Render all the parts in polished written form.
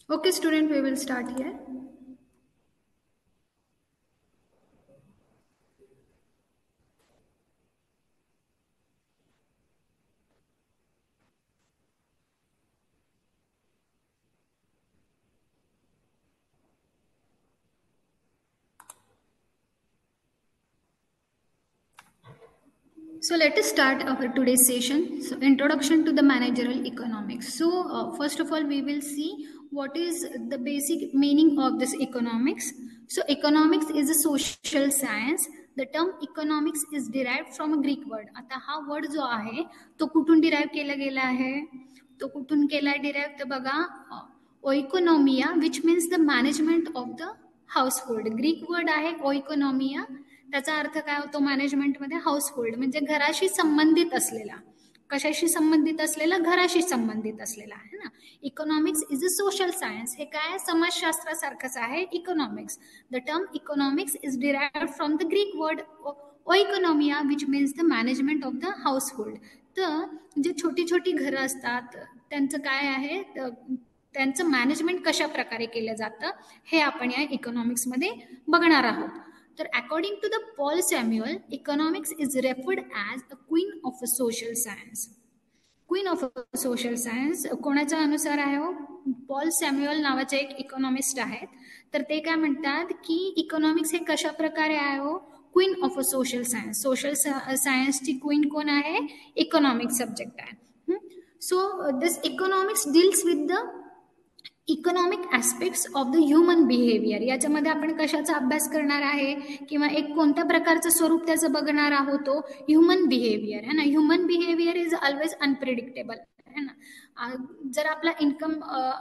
Okay, student, we will start here. So let us start our today's session. So introduction to the managerial economics. So first of all, we will see what is the basic meaning of this economics. So economics is a social science. The term economics is derived from a Greek word. आता हा word जो आहे तो कुठून derive केला गेला आहे? तो कुठून केला derive तर बघा oikonomia, which means the management of the household. Greek word आहे oikonomia. त्याचा अर्थ काय होतो मॅनेजमेंटमध्ये? हाऊसहोल्ड म्हणजे घराशी संबंधित असलेला. कशाशी संबंधित असलेला? घराशी संबंधित असलेला आहे ना. Economics is a social science. हे काय समाजशास्त्रासारखंच आहे economics. The term economics is derived from the Greek word oikonomia which means the management of the household. तर जे छोटी छोटी घरं असतात त्यांचं काय आहे, त्यांचं मॅनेजमेंट कशा प्रकारे केलं जातं हे आपण या इकॉनॉमिक्समध्ये बघणार आहोत. तर according to the Paul Samuelson, economics is referred as a queen of a social science. Queen of a social science कोणाच्या अनुसार आहे हो? पॉल सॅम्युअल नावाचे एक इकॉनॉमिस्ट आहेत. तर ते काय म्हणतात की इकॉनॉमिक्स हे कशा प्रकारे आहे हो? Queen of a social science. Social सायन्सची क्वीन कोण आहे? इकॉनॉमिक्स सब्जेक्ट आहे. So this economics deals with the economic aspects of the human behaviour. याच्यामध्ये आपण कशाचा अभ्यास करणार आहे किंवा एक कोणत्या प्रकारचं स्वरूप त्याचं बघणार आहोत तो ह्युमन बिहेवियर है ना. Human behaviour is always unpredictable है ना. जर आपला इन्कम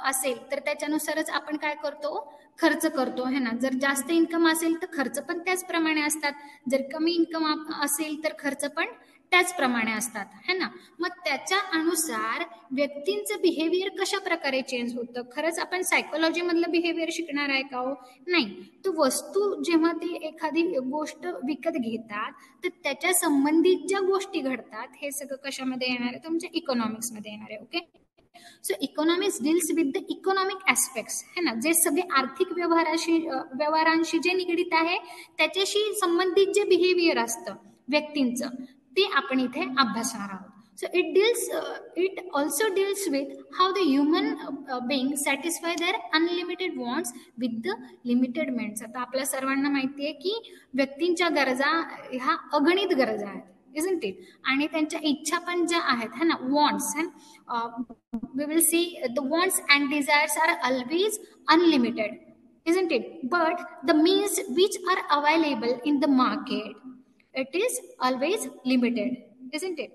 असेल तर त्याच्यानुसारच आपण काय करतो? खर्च करतो है ना. जर जास्त इन्कम असेल तर खर्च पण त्याचप्रमाणे असतात. जर कमी इन्कम असेल तर खर्च पण त्याचप्रमाणे असतात है ना. मग त्याच्या अनुसार व्यक्तींचं बिहेवियर कशा प्रकारे चेंज होतं? खरंच आपण सायकोलॉजी मधलं बिहेवियर शिकणार आहे का हो? नाही. तर वस्तू जेव्हा ते एखादी गोष्ट विकत घेतात तर त्याच्या संबंधित ज्या गोष्टी घडतात हे सगळं कशामध्ये येणार आहे? तुमच्या इकॉनॉमिक्स मध्ये येणार आहे. Okay. So economics deals with the economic aspects है ना. जे सगळे आर्थिक व्यवहारांशी जे निगडीत आहे त्याच्याशी संबंधित जे बिहेवियर असतं व्यक्तींचं ते आपण इथे अभ्यासणार आहोत. So it also deals with how the human being satisfy their unlimited wants with the limited means. आता आपल्या सर्वांना माहिती आहे की व्यक्तींच्या गरजा ह्या अगणित गरजा आहेत, isn't it? आणि त्यांच्या इच्छा पण ज्या आहेत है ना, wants, we will see the wants and desires are always unlimited, isn't it? But the means which are available in the market, it is always limited, isn't it?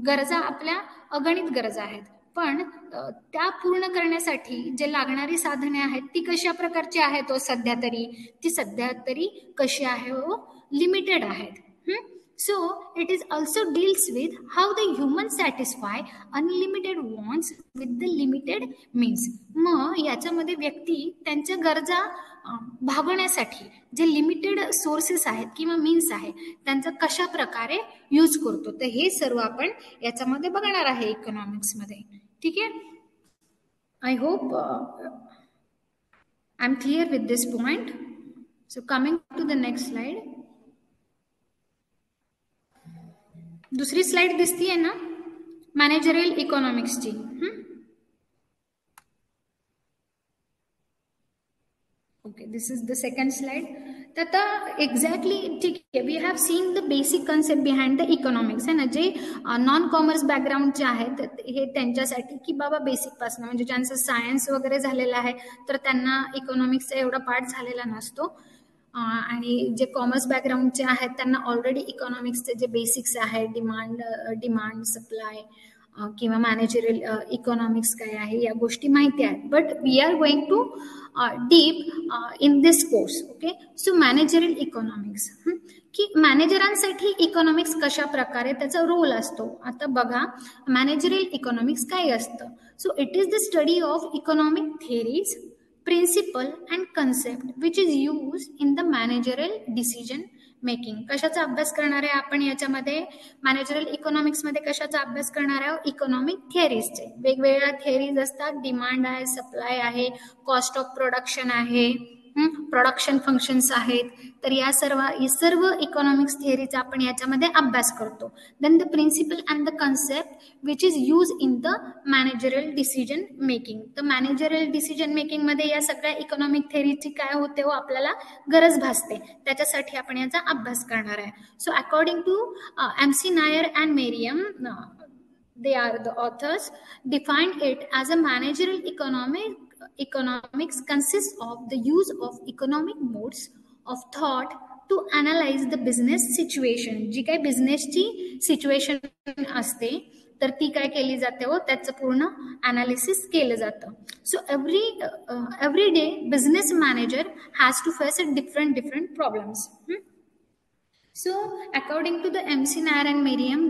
गरजा आपल्या अगणित गरजा आहेत पण त्या पूर्ण करण्यासाठी जे लागणारी साधने आहेत ती कशा प्रकारची आहेत? सध्या तरी कशी आहे हो? लिमिटेड आहेत. So it is also deals with how the humans satisfy unlimited wants with the limited means. मग याच्यामध्ये व्यक्ती त्यांच्या गरजा भागवण्यासाठी जे लिमिटेड सोर्सेस आहेत किंवा मीन्स आहे त्यांचा कशा प्रकारे यूज करतो. तर हे सर्व आपण याच्यामध्ये बघणार आहे इकॉनॉमिक्स मध्ये. ठीक आहे. I hope I am clear with this point. So coming to the next slide. दुसरी स्लाइड दिसतीये ना मॅनेजरियल इकॉनॉमिक्सची. Okay, this is the second slide. तर आता एक्झॅक्टली ठीक आहे, we have seen the basic concept behind the economics है ना. जे नॉन कॉमर्स बॅकग्राऊंडचे आहेत हे त्यांच्यासाठी की बाबा बेसिक पासून म्हणजे ज्यांचं सायन्स वगैरे झालेलं आहे तर त्यांना इकॉनॉमिक्सचा एवढा पार्ट झालेला नसतो. आणि जे कॉमर्स बॅकग्राऊंडचे आहेत त्यांना ऑलरेडी इकॉनॉमिक्सचे जे बेसिक्स आहे डिमांड सप्लाय किंवा मॅनेजरियल इकॉनॉमिक्स काय आहे या गोष्टी माहिती आहेत. But we are going to deep in this course. Okay. So managerial economics की मॅनेजरांसाठी इकॉनॉमिक्स कशा प्रकारे त्याचा रोल असतो. आता बघा मॅनेजरियल इकॉनॉमिक्स काय असतं. So it is the study of economic theories, principle and concept which is used in the managerial decision making. कशाचा अभ्यास करणार आहे आपण याच्यामध्ये? मॅनेजरल इकॉनॉमिक्स मध्ये कशाचा अभ्यास करणार आहे? इकॉनॉमिक थिअरीजचे. वेगवेगळ्या थिअरीज असतात. डिमांड आहे, सप्लाय आहे, कॉस्ट ऑफ प्रोडक्शन आहे, प्रोडक्शन फंक्शन्स आहेत. तर या सर्व इकॉनॉमिक्स थिअरीचा आपण याच्यामध्ये अभ्यास करतो. Then the principle and the concept which is use in the managerial decision making. तर मॅनेजरल डिसिजन मेकिंग मध्ये या सगळ्या इकॉनॉमिक थिअरीची काय होते हो आपल्याला गरज भासते, त्याच्यासाठी आपण याचा अभ्यास करणार आहे. So according to MC Nair and Meriam, they are the authors, define it as a managerial economics consists of the use of economic modes of thought to analyze the business situation. जी काही बिझनेसची situation असते तर ती काय केली जाते हो, त्याचं पूर्ण अनालिसिस केलं जातं. So every day business manager has to face different problems. So, according to the MC Nair and Merriam,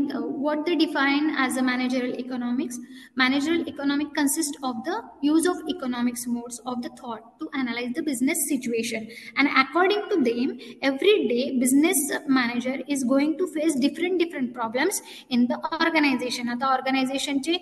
what they define as a managerial economics? Managerial economics consists of the use of economics modes of the thought to analyze the business situation. And according to them, every day business manager is going to face different problems in the organization. आता ऑर्गनायझेशनचे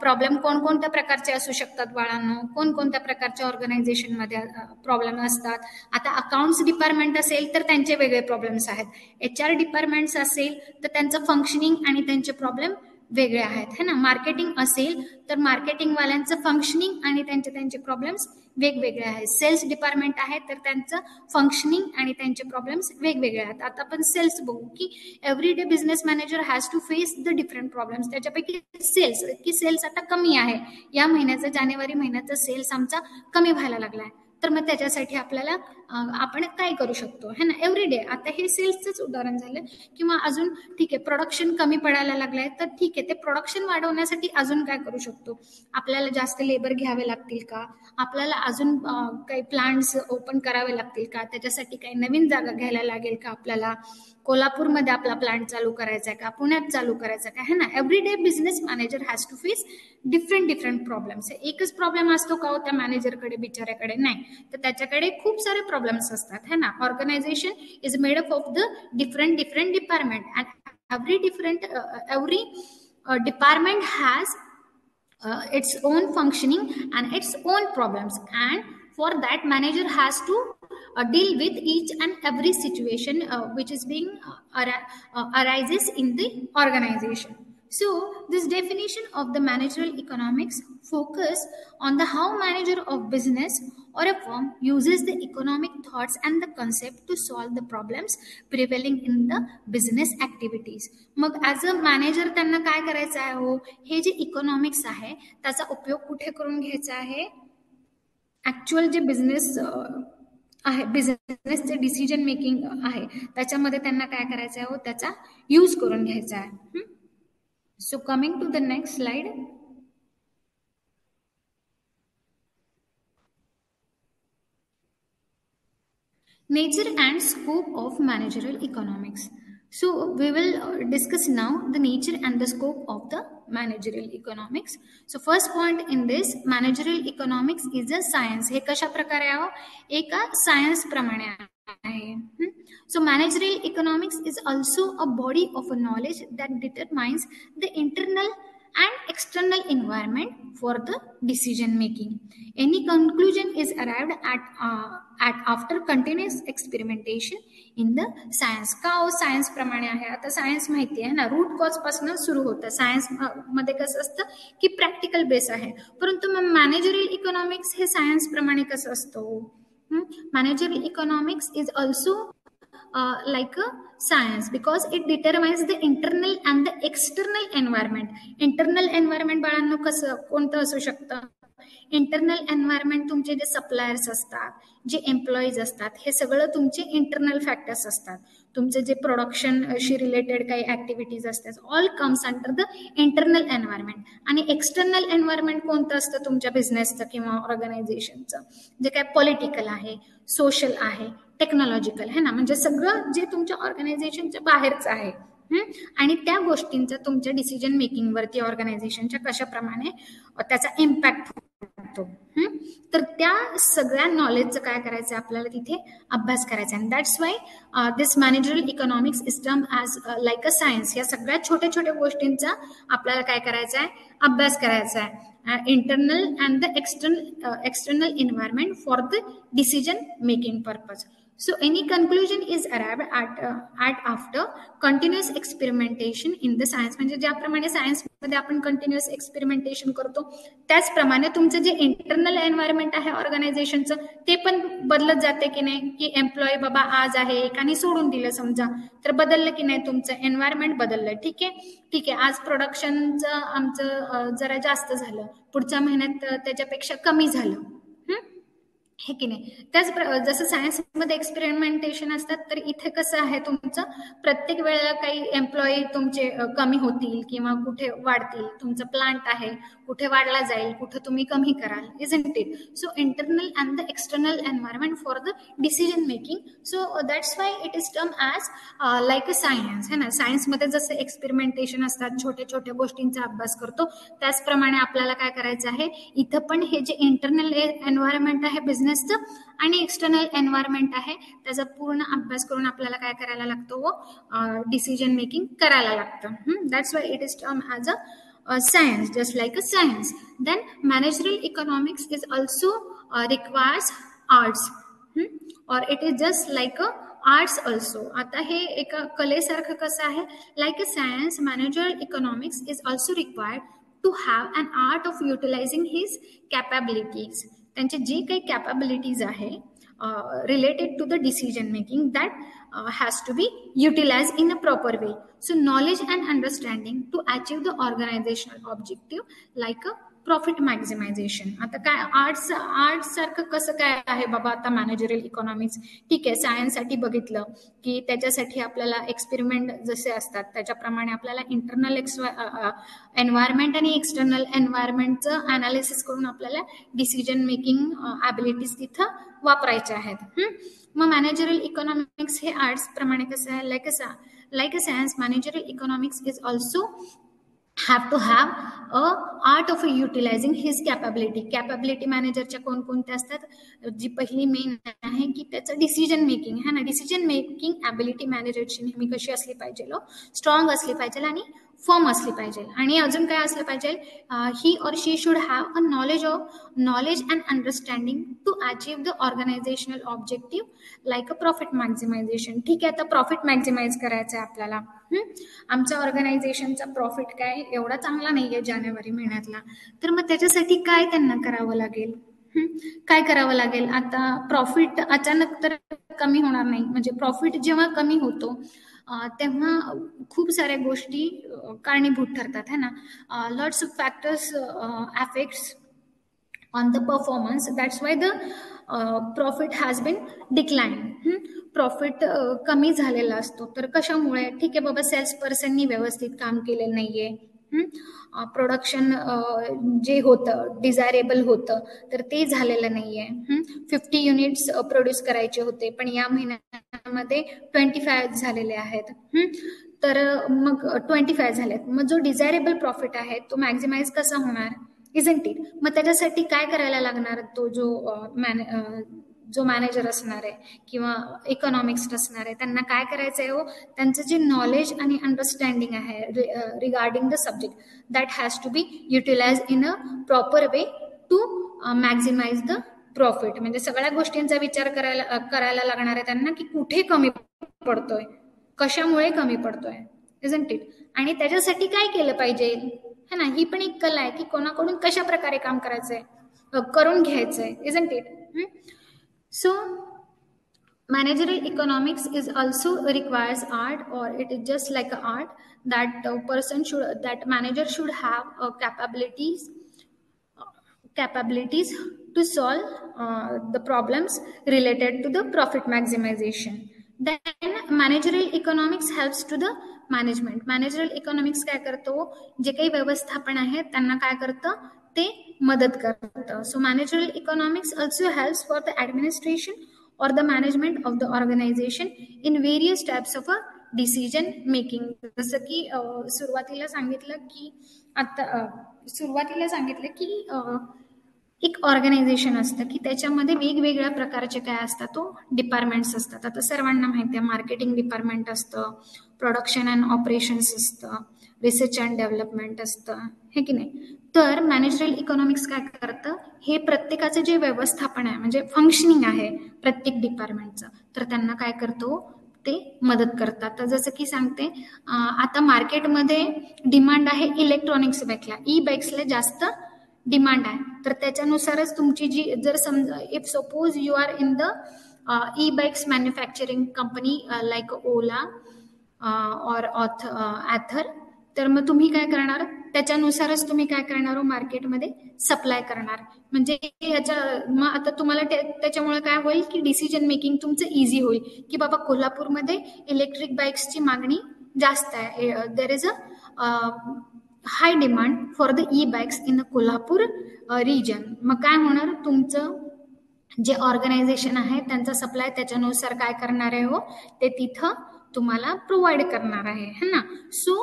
problem कोणकोणत्या प्रकारचे असू शकतात बाळांनो? कोणकोणत्या प्रकारच्या organisation मध्ये प्रॉब्लेम असतात? आता अकाउंट्स डिपार्टमेंट असेल तर त्यांचे वेगळे प्रॉब्लेम्स आहेत. HR डिपार्टमेंट्स असेल तर त्यांचं फंक्शनिंग आणि त्यांचे प्रॉब्लेम वेगळे आहेत, है ना. मार्केटिंग असेल तर मार्केटिंग वाल्यांचं फंक्शनिंग आणि त्यांचे प्रॉब्लेम्स वेगवेगळे आहेत. सेल्स डिपार्टमेंट आहे तर त्यांचं फंक्शनिंग आणि त्यांचे प्रॉब्लेम्स वेगवेगळे आहेत. आता आपण सेल्स बघू की every day business manager has to face the different problems. त्याच्यापैकी सेल्स आता कमी आहे, या महिन्याचा जानेवारी महिन्याचा सेल्स आमचा कमी व्हायला लागलाय. तर मग त्याच्यासाठी आपल्याला आपण काय करू शकतो, है ना. एव्हरी डे, आता हे सेल्सचंच उदाहरण झालं. किंवा अजून ठीक आहे, प्रोडक्शन कमी पडायला लागलंय तर ठीक आहे, ते प्रोडक्शन वाढवण्यासाठी अजून काय करू शकतो? आपल्याला जास्त लेबर घ्यावे लागतील का? आपल्याला अजून काही प्लांट्स ओपन करावे लागतील का? त्याच्यासाठी काही नवीन जागा घ्यायला लागेल का आपल्याला? कोल्हापूरमध्ये आपला प्लांट चालू करायचा आहे का? पुण्यात चालू करायचा का? है ना. Every day business manager has to face different problems. एकच प्रॉब्लेम असतो का हो त्या मॅनेजरकडे, बिचाऱ्याकडे? नाही, तर त्याच्याकडे खूप सारे प्रॉब्लेम्स असतात, है ना. Organisation is made up of the different department and every department has its own functioning and its own problems, and for that manager has to deal with each and every situation which is being arises in the organization. So this definition of the managerial economics focus on the how manager of business or a firm uses the economic thoughts and the concept to solve the problems prevailing in the business activities. मग as a manager त्यांना काय करायचं आहे हो? हे जे economics आहे त्याचा उपयोग कुठे करून घ्यायचा आहे? ऍक्च्युअल जे बिझनेस आहे, बिझनेसचे डिसिजन मेकिंग आहे त्याच्यामध्ये त्यांना काय करायचं आहे हो? त्याचा यूज करून घ्यायचा आहे. So coming to the next slide. Nature and scope of managerial economics. So we will discuss now the nature and the scope of the managerial economics. So first point in this, managerial economics is a science. हे कशा प्रकारे आहे? एका science प्रमाणे आहे. So managerial economics is also a body of a knowledge that determines the internal and external environment for the decision making. Any conclusion is arrived at after continuous experimentation in the science. का हो science प्रमाणे आहे? आता science माहिती आहे ना, route cause पासून सुरू होतं. सायन्स मध्ये कसं असतं की प्रॅक्टिकल बेस आहे, परंतु मग मॅनेजरियल इकॉनॉमिक्स हे सायन्स प्रमाणे कसं असतं? Managerial economics is also like a science because it determines the internal and the external environment. Internal environment बाळांनो कसं कोणतं असू शकतं? इंटरनल एन्व्हायरमेंट तुमचे जे सप्लायर्स असतात, जे एम्प्लॉईज असतात, हे सगळं तुमचे इंटरनल फॅक्टर्स असतात. तुमचे जे प्रोडक्शनशी रिलेटेड काही ऍक्टिव्हिटीज असतात, all comes under the internal environment. आणि एक्सटर्नल एन्व्हायरमेंट कोणतं असतं तुमच्या बिझनेसचं किंवा ऑर्गनायझेशनचं? जे काय पॉलिटिकल आहे, सोशल आहे, टेक्नॉलॉजिकल, है ना. म्हणजे सगळं जे तुमच्या ऑर्गनायझेशनच्या बाहेरच आहे. आणि त्या गोष्टींचा तुमच्या डिसिजन मेकिंग वरती ऑर्गनायझेशनच्या कशाप्रमाणे त्याचा इम्पॅक्ट वाढतो. तर त्या सगळ्या नॉलेजचं काय करायचं आपल्याला तिथे अभ्यास करायचा आहे. That's why this managerial economics is term as like a science. या सगळ्या छोट्या छोट्या गोष्टींचा आपल्याला काय करायचा आहे, अभ्यास करायचा आहे. Internal and the external environment for the decision making purpose. So any conclusion is arrived at after continuous experimentation in the science. म्हणजे ज्याप्रमाणे सायन्स मध्ये आपण कंटिन्युअस एक्सपेरिमेंटेशन करतो त्याचप्रमाणे तुमचं जे इंटरनल एन्व्हायरमेंट आहे ऑर्गनायझेशनचं ते पण बदलत जाते की नाही, की एम्प्लॉय बाबा आज आहे एकाने सोडून दिलं समजा, तर बदललं की नाही, तुमचं एन्व्हायरमेंट बदललं. ठीक आहे, आज प्रोडक्शनचं आमचं जरा जास्त झालं, पुढच्या महिन्यात त्याच्यापेक्षा कमी झालं, हे की नाही. त्याच जसं सायन्समध्ये एक्सपेरिमेंटेशन असतात, तर इथे कसं आहे तुमचं प्रत्येक वेळेला काही एम्प्लॉई तुमचे कमी होतील किंवा कुठे वाढतील, तुमचं प्लांट आहे कुठे वाढला जाईल, कुठे तुम्ही कमी कराल, isn't it. So internal and the external environment for the decision making. So that's why it is term as like a science, है ना. सायन्समध्ये जसं एक्सपेरिमेंटेशन असतात, छोट्या छोट्या गोष्टींचा अभ्यास करतो, त्याचप्रमाणे आपल्याला काय करायचं आहे इथं पण हे जे इंटरनल एन्व्हायरमेंट आहे बिझनेसचं आणि एक्सटर्नल एन्व्हायरमेंट आहे त्याचा पूर्ण अभ्यास करून आपल्याला काय करायला लागतो, व डिसिजन मेकिंग करायला लागतं. That's why it is term as a science, just like a science. Then managerial economics is also requires arts, or it is just like a arts also. आता हे एक कलेसारखं कसं आहे, like a science, managerial economics is also required to have an art of utilizing his capabilities. त्यांचे जे काही capabilities आहे related to the decision making, that has to be utilized in a proper way. So knowledge and understanding to achieve the organizational objective like a profit maximisation. आता काय arts सारखं कसं काय आहे बाबा आता मॅनेजरियल इकॉनॉमिक्स. ठीक आहे, सायन्ससाठी बघितलं की त्याच्यासाठी आपल्याला एक्सपेरिमेंट जसे असतात त्याच्याप्रमाणे आपल्याला इंटरनल एन्व्हायरमेंट आणि एक्सटर्नल एन्व्हायरमेंटचं अनालिसिस करून आपल्याला डिसिजन मेकिंग ॲबिलिटीज तिथं वापरायच्या आहेत. मग मॅनेजरियल इकॉनॉमिक्स हे आर्ट्स प्रमाणे कसं आहे, like a science, managerial economics is also have to have a art of utilizing his capability. Capability मॅनेजरच्या कोणकोणत्या असतात, जी पहिली मेन आहे की त्याचं डिसिजन मेकिंग है ना. डिसिजन मेकिंग ॲबिलिटी मॅनेजरची नेहमी कशी असली पाहिजे, स्ट्रॉंग असली पाहिजे आणि फर्म असली पाहिजे. आणि अजून काय असलं पाहिजे, he or she should have a knowledge and understanding to achieve the organisational objective like a profit maximisation. ठीक आहे, आता प्रॉफिट मॅक्झिमाइज करायचं आहे आपल्याला. आमच्या ऑर्गनायझेशनचा प्रॉफिट काय एवढा चांगला नाहीये जानेवारी महिन्यातला, तर मग त्याच्यासाठी काय त्यांना करावं लागेल, काय करावं लागेल. आता प्रॉफिट अचानक तर कमी होणार नाही, म्हणजे प्रॉफिट जेव्हा कमी होतो तेव्हा खूप साऱ्या गोष्टी कारणीभूत ठरतात है ना. Lots of factors affects on the performance. That's why the profit has been declined. Profit कमी झालेला असतो, तर कशामुळे, ठीक आहे बाबा सेल्स पर्सननी व्यवस्थित काम केलेलं नाहीये, प्रोडक्शन जे होतं डिझायरेबल होतं तर ते झालेलं नाहीये. 50 युनिट्स प्रोड्यूस करायचे होते पण या महिन्यामध्ये 25 झालेले आहेत. तर मग 25 झालेत, मग जो डिझायरेबल प्रॉफिट आहे तो मॅक्झिमाइज कसा होणार, इजंट इट. मग त्याच्यासाठी काय करायला लागणार, तो जो मॅनेजर असणार आहे किंवा इकॉनॉमिक्स असणार आहे त्यांना काय करायचं आहे, त्यांचं जे नॉलेज आणि अंडरस्टँडिंग आहे regarding the subject, that has to be utilise in a proper way to maximise the profit. म्हणजे सगळ्या गोष्टींचा विचार करायला लागणार आहे त्यांना की कुठे कमी पडतोय, कशामुळे कमी पडतोय, इजंट इट. आणि त्याच्यासाठी काय केलं पाहिजे है ना. ही पण एक कला आहे की कोणाकडून कशा प्रकारे काम करायचंय, करून घ्यायचंय, isn't it. So managerial economics is also requires art, or it is just like an art that manager should have capabilities to solve the problems related to the profit maximization. Then managerial economics helps to the management. managerial economics काय करतो, जे काही व्यवस्थापन आहे त्यांना काय करतं ते मदत करतं. So managerial economics also helps for the administration or the management of the organization in various types of a decision making. जसं की सुरुवातीला सांगितलं की एक ऑर्गनायझेशन असतं की त्याच्यामध्ये वेगवेगळ्या प्रकारचे काय असतात तो डिपार्टमेंट्स असतात. आता सर्वांना माहिती आहे मार्केटिंग डिपार्टमेंट असतं, प्रोडक्शन अँड ऑपरेशन्स असतं, रिसर्च अँड डेव्हलपमेंट असतं, हे की नाही. तर मॅनेजरल इकॉनॉमिक्स काय करतं, हे प्रत्येकाचं जे व्यवस्थापन आहे म्हणजे फंक्शनिंग आहे प्रत्येक डिपार्टमेंटचं, तर त्यांना काय करतो ते मदत करतात. तर जसं की सांगते, आता मार्केटमध्ये डिमांड आहे इलेक्ट्रॉनिक्स बाईकला, ई बाईक्सला जास्त डिमांड आहे. तर त्याच्यानुसारच तुमची जी जर समजा if suppose you are in the E bikes manufacturing company like Ola or Ather, तर मग तुम्ही काय करणार, त्याच्यानुसारच तुम्ही काय करणार हो मार्केटमध्ये सप्लाय करणार. म्हणजे याच्या मग आता तुम्हाला त्याच्यामुळे काय होईल की डिसिजन मेकिंग तुमचं इझी होईल की बाबा कोल्हापूरमध्ये इलेक्ट्रिक बाईक्सची मागणी जास्त आहे, there is a high demand for the E bikes in Kolhapur region. मग काय होणार, तुमचं जे ऑर्गनायझेशन आहे त्यांचा सप्लाय त्याच्यानुसार काय करणार आहे हो, ते तिथं तुम्हाला प्रोव्हाइड करणार आहे है ना. So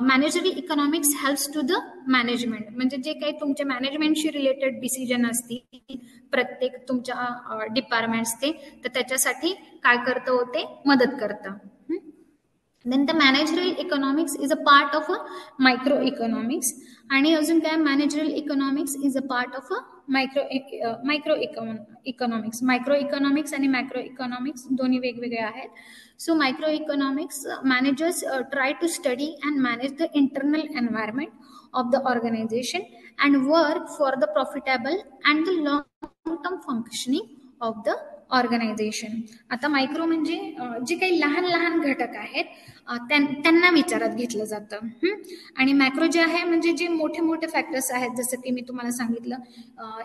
managerial economics helps to the management, म्हणजे जे काही तुमच्या मॅनेजमेंटशी रिलेटेड डिसिजन असतील प्रत्येक तुमच्या डिपार्टमेंट्स ते, तर त्याच्यासाठी काय करतं होते मदत करतं. Then the managerial economics is a part of a micro economics. आणि अजून काय, managerial economics is a part of a micro economics. Micro economics आणि मॅक्रो इकॉनॉमिक्स दोन्ही वेगवेगळे आहेत. So micro economics managers try to study and manage the internal environment of the organization and work for the profitable and the long term functioning of the organization. आता micro म्हणजे जे काही लहान लहान घटक आहेत त्यांना विचारात घेतलं जातं. आणि मॅक्रो जे आहे म्हणजे जे मोठे मोठे फॅक्टर्स आहेत, जसं की मी तुम्हाला सांगितलं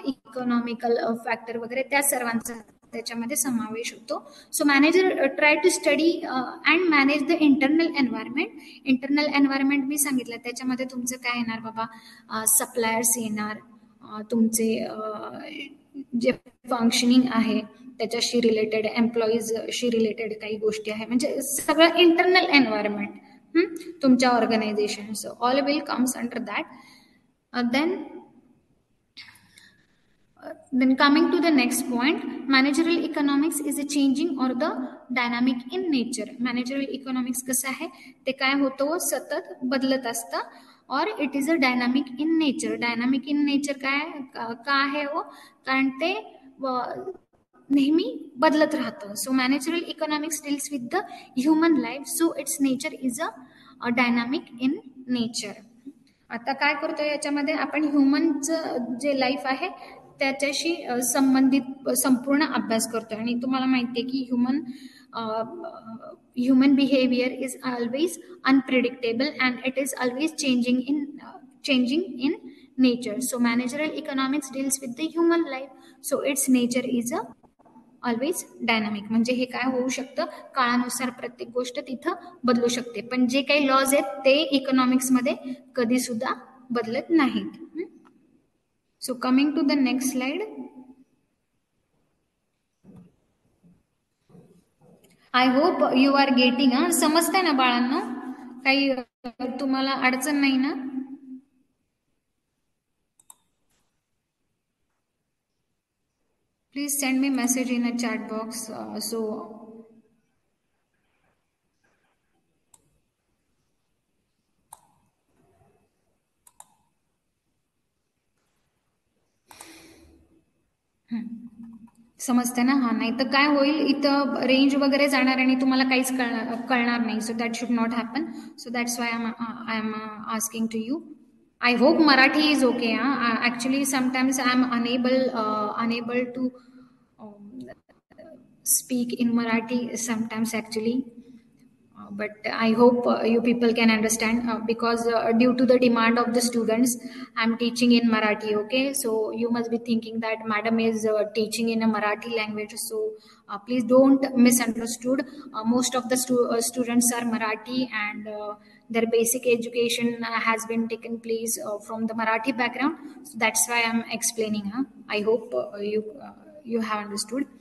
इकॉनॉमिकल फॅक्टर वगैरे, त्या सर्वांचा त्याच्यामध्ये समावेश होतो. So manager try to study and manage the internal environment. Internal environment मी सांगितलं, त्याच्यामध्ये तुमचं काय येणार बाबा, सप्लायर्स येणार, तुमचे जे फंक्शनिंग आहे त्याच्याशी रिलेटेड, एम्प्लॉईजशी रिलेटेड काही गोष्टी आहे, म्हणजे सगळं इंटरनल एन्व्हायरमेंट तुमच्या organization. So all will comes under that. Then coming to the next point, managerial economics is a changing or the dynamic in nature. Managerial economics कसं आहे, ते काय होतं सतत बदलत असतं, और it is a dynamic in nature. Dynamic in nature काय का आहे हो, कारण ते नेहमी बदलत राहतं. So managerial economics deals with the human life, so it's nature is a dynamic in nature. आता काय करतो याच्यामध्ये आपण ह्युमनचं जे लाईफ आहे त्याच्याशी संबंधित संपूर्ण अभ्यास करतोय. आणि तुम्हाला माहिती आहे की human behaviour is always unpredictable and it is always changing in nature. So managerial economics deals with the human life, so it's nature is a always dynamic. म्हणजे हे काय होऊ शकतं, काळानुसार प्रत्येक गोष्ट तिथं बदलू शकते, पण जे काही लॉज आहेत ते इकॉनॉमिक्समध्ये कधी सुद्धा बदलत नाहीत. So coming to the next slide. I hope you are getting. समजतंय ना बाळांनो, काही तुम्हाला अडचण नाही ना. Please send me message in a chat box. So समजते ना. हा, नाही तर काय होईल, इथं रेंज वगैरे जाणार आणि तुम्हाला काहीच कळणार नाही. So that should not happen. So that's why I am asking to you. I hope Marathi is okay. Actually, sometimes I am unable to speak in Marathi sometimes actually. But I hope you people can understand because due to the demand of the students, I'm teaching in Marathi. Okay, so you must be thinking that madam is teaching in a Marathi language. So please don't misunderstood. Most of the students are Marathi, and their basic education has been taken place from the Marathi background. So that's why I'm explaining. I hope you have understood.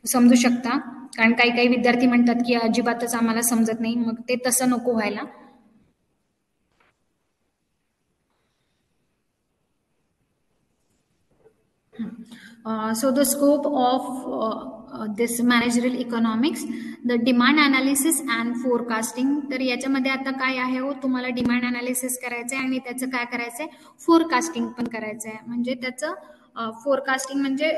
समजू शकता, कारण काही काही विद्यार्थी म्हणतात की अजिबातच आम्हाला समजत नाही, मग ते तसं नको व्हायला. So the scope of this managerial economics, the demand analysis and forecasting. तर याच्यामध्ये आता काय आहे हो, तुम्हाला डिमांड अनालिसिस करायचं आहे आणि त्याचं काय करायचं आहे, फोरकास्टिंग पण करायचं आहे. म्हणजे त्याचं फोरकास्टिंग म्हणजे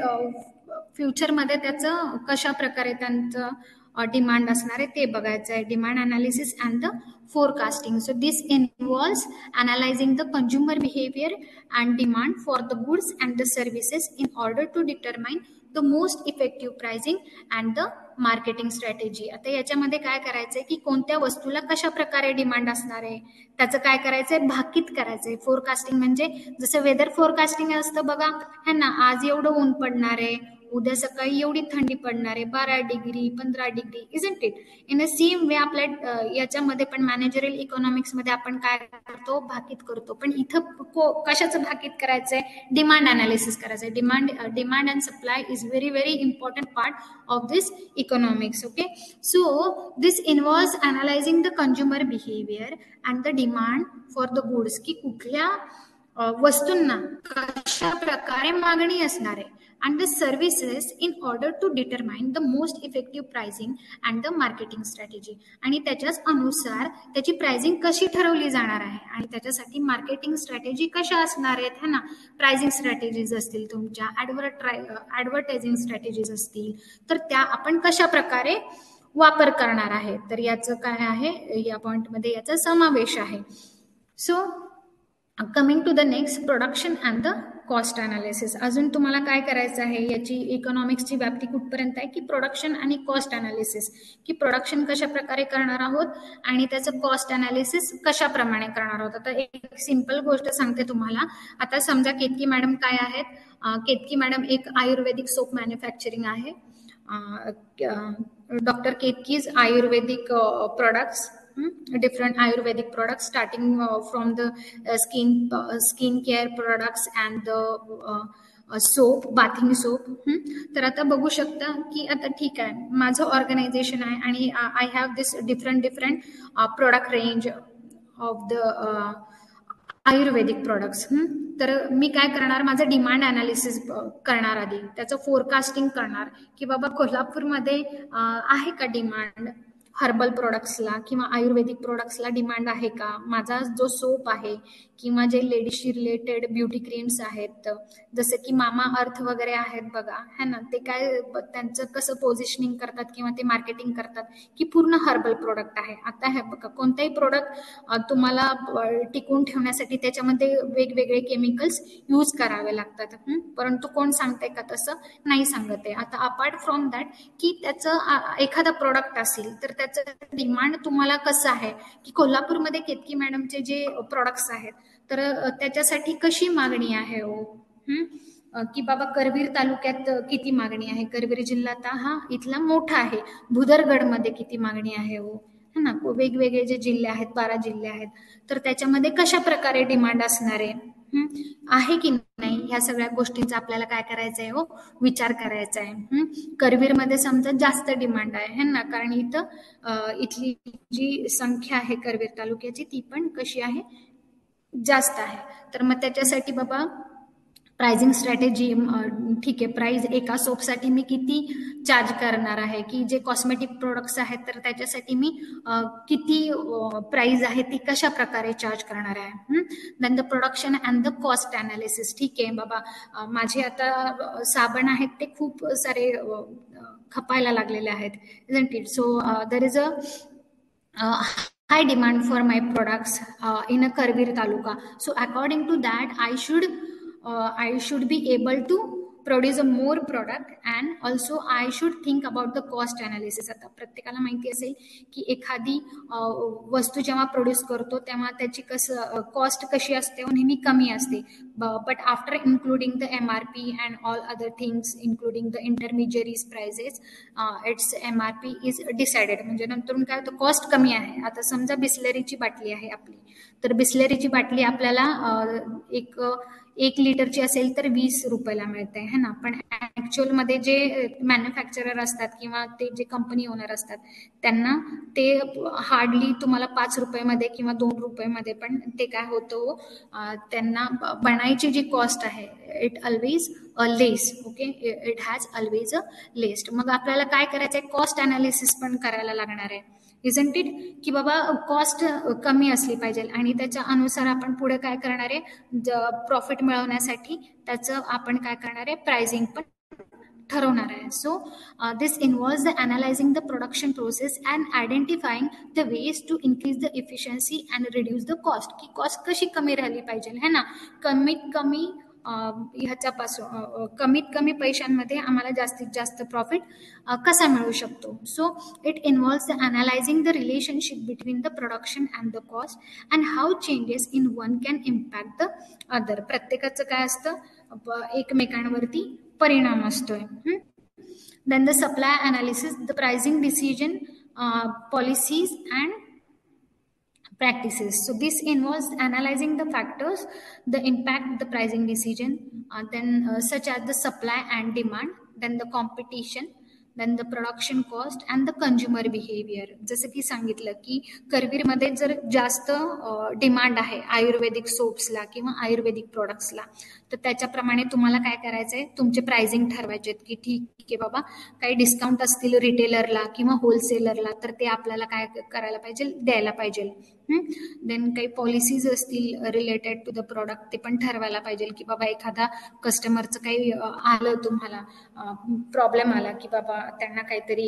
फ्युचरमध्ये त्याचं कशा प्रकारे त्यांचं डिमांड असणार आहे ते बघायचं आहे. Demand analysis and the forecasting. So this involves analyzing the consumer behavior and demand for the goods and the services in order to determine the most effective pricing and the marketing strategy. आता याच्यामध्ये काय करायचंय की कोणत्या वस्तूला कशा प्रकारे demand असणार आहे त्याचं काय करायचंय, भाकीत करायचंय. फोरकास्टिंग म्हणजे जसं वेदर फोरकास्टिंग असतं बघा, है ना, आज एवढं ऊन पडणार आहे, उद्या सकाळी एवढी थंडी पडणार आहे, 12 degree 15 degree, isn't it. In a same way आपल्या याच्यामध्ये पण मॅनेजरियल इकॉनॉमिक्स मध्ये आपण काय करतो, भाकीत करतो. पण इथं कशाचं भाकीत करायचंय, डिमांड अनालिसिस करायचंय. Demand and supply is very very important part of this economics. Okay, so this involves analysing the consumer behaviour and the demand for the goods, की कुठल्या वस्तूंना कशा प्रकारे मागणी असणार आहे, and the services in order to determine the most effective pricing and the marketing strategy. आणि त्याच्याच अनुसार त्याची प्राइसिंग कशी ठरवली जाणार आहे आणि त्याच्यासाठी मार्केटिंग स्ट्रॅटेजी कशा असणार आहेत, है ना. प्राइसिंग स्ट्रॅटेजीज असतील तुमच्या, ॲडव्हर्टायझिंग स्ट्रॅटेजीज असतील, तर त्या आपण कशा प्रकारे वापर करणार आहे, तर याचं काय आहे, या पॉइंटमध्ये याचा समावेश आहे. So coming to the next, production and the cost analysis. अजून तुम्हाला काय करायचं आहे, याची इकॉनॉमिक्सची व्याप्ती कुठपर्यंत आहे, की प्रोडक्शन आणि कॉस्ट अनालिसिस, की प्रोडक्शन कशा प्रकारे करणार आहोत आणि त्याचं कॉस्ट अनालिसिस कशाप्रमाणे करणार आहोत. आता एक सिंपल गोष्ट सांगते तुम्हाला. आता समजा केतकी मॅडम काय आहेत, केतकी मॅडम एक आयुर्वेदिक सोप मॅन्युफॅक्चरिंग आहे. Doctor केतकीज Ayurvedic products, different ayurvedic products starting from the skin care products and the soap, bathing soap. तर आता बघू शकता की आता ठीक आहे, माझं ऑर्गनायझेशन आहे आणि I have this different product range of the Ayurvedic products. तर मी काय करणार, माझं डिमांड अनालिसिस करणार, आधी त्याचं फोरकास्टिंग करणार की बाबा कोल्हापूरमध्ये आहे का डिमांड हर्बल प्रोडक्ट्सला किंवा आयुर्वेदिक प्रोडक्ट्सला डिमांड आहे का. माझा जो सोप आहे किंवा जे लेडीजशी रिलेटेड ब्युटी क्रीम्स आहेत जसे की मामा अर्थ वगैरे आहेत बघा, है ना, ते काय त्यांचं कसं पोझिशनिंग करतात किंवा ते मार्केटिंग करतात की पूर्ण हर्बल प्रोडक्ट आहे. आता हे बघा, कोणताही प्रोडक्ट तुम्हाला टिकून ठेवण्यासाठी त्याच्यामध्ये वेगवेगळे केमिकल्स यूज करावे लागतात, परंतु कोण सांगते का, तसं नाही सांगत आहे. आता अपार्ट फ्रॉम दॅट, की त्याचं एखादा प्रोडक्ट असेल तर त्याचं डिमांड तुम्हाला कसं आहे, की कोल्हापूरमध्ये केतकी मॅडमचे जे प्रोडक्ट्स आहेत तर त्याच्यासाठी कशी मागणी आहे हो, की बाबा करवीर तालुक्यात किती मागणी आहे, करवीर जिल्हा हा इथला मोठा आहे, भुदरगडमध्ये किती मागणी आहे हो, है ना. वेगवेगळे जे जिल्हे आहेत, 12 जिल्हे आहेत, तर त्याच्यामध्ये कशा प्रकारे डिमांड असणार आहे की नाही, ह्या सगळ्या गोष्टींचा आपल्याला काय करायचं आहे हो, विचार करायचा आहे. करवीरमध्ये समजा जास्त डिमांड आहे, है ना, कारण इथं इथली जी संख्या आहे करवीर तालुक्याची ती पण कशी आहे, जास्त आहे. तर मग त्याच्यासाठी बाबा प्राइसिंग स्ट्रॅटेजी, ठीक आहे, प्राइस एका सोपसाठी मी किती चार्ज करणार आहे, की जे कॉस्मेटिक प्रोडक्ट्स आहेत तर त्याच्यासाठी मी किती प्राइस आहे ती कशा प्रकारे चार्ज करणार आहे. Then the production and the cost analysis. ठीक आहे बाबा, माझे आता साबण आहेत ते खूप सारे खपायला लागलेले आहेत, isn't it. So there is a high demand for my products in a Karveer taluka. So according to that, I should be able to produce a more product and also I should think about the cost analysis. आता प्रत्येकाला माहिती असेल की एखादी वस्तू जेव्हा produce करतो तेव्हा त्याची कॉस्ट कशी असते, नेहमी कमी असते. But after including the MRP and all other things including the intermediaries prices, it's MRP is decided. म्हणजे नंतर काय होतं, कॉस्ट कमी आहे. आता समजा बिस्लरीची बाटली आहे आपली, तर बिस्लरीची बाटली आपल्याला एक लिटरची असेल तर 20 रुपयाला मिळते है ना. पण ऍक्च्युअलमध्ये जे मॅन्युफॅक्चरर असतात किंवा ते जे कंपनी ओनर असतात त्यांना ते हार्डली तुम्हाला 5 रुपयामध्ये किंवा 2 रुपयामध्ये पण ते काय होतं, त्यांना बनायची जी कॉस्ट आहे it always less. Okay, it has always a least. मग आपल्याला काय करायचं आहे, कॉस्ट अनालिसिस पण करायला लागणार आहे, इजंट इट, की बाबा कॉस्ट कमी असली पाहिजे आणि त्याच्या अनुसार आपण पुढे काय करणार आहे, प्रॉफिट मिळवण्यासाठी त्याचं आपण काय करणार आहे, प्राइसिंग पण ठरवणार आहे. So this involves the analysing the production process and identifying the ways to increase the efficiency and reduce the cost, की कॉस्ट कशी कमी राहिली पाहिजे है ना. कमीत कमी ह्याच्यापासून कमीत कमी पैशांमध्ये आम्हाला जास्तीत जास्त प्रॉफिट कसा मिळू शकतो. So it involves the analysing the relationship between the production and the cost and how changes in one can impact the other. प्रत्येकाचं काय असतं, एकमेकांवरती परिणाम असतोय. Then the supply analysis, the pricing decision, policies and practices. So this involves analyzing the factors, the impact, the pricing decision, then such as the supply and demand, then the competition, then the production cost and the consumer behavior. जसं की सांगितलं की करवीरमध्ये जर जास्त demand आहे आयुर्वेदिक सोप्सला किंवा आयुर्वेदिक प्रोडक्ट्सला, तर त्याच्याप्रमाणे तुम्हाला काय करायचं आहे, तुमचे प्राइसिंग ठरवायचे आहेत की ठीक आहे बाबा, काही डिस्काउंट असतील रिटेलरला किंवा होलसेलरला तर ते आपल्याला काय करायला पाहिजे, द्यायला पाहिजे. देन काही पॉलिसीज असतील रिलेटेड टू द प्रॉडक्ट ते पण ठरवायला पाहिजे की बाबा एखादा कस्टमरचं काही आलं, तुम्हाला प्रॉब्लेम आला की बाबा त्यांना काहीतरी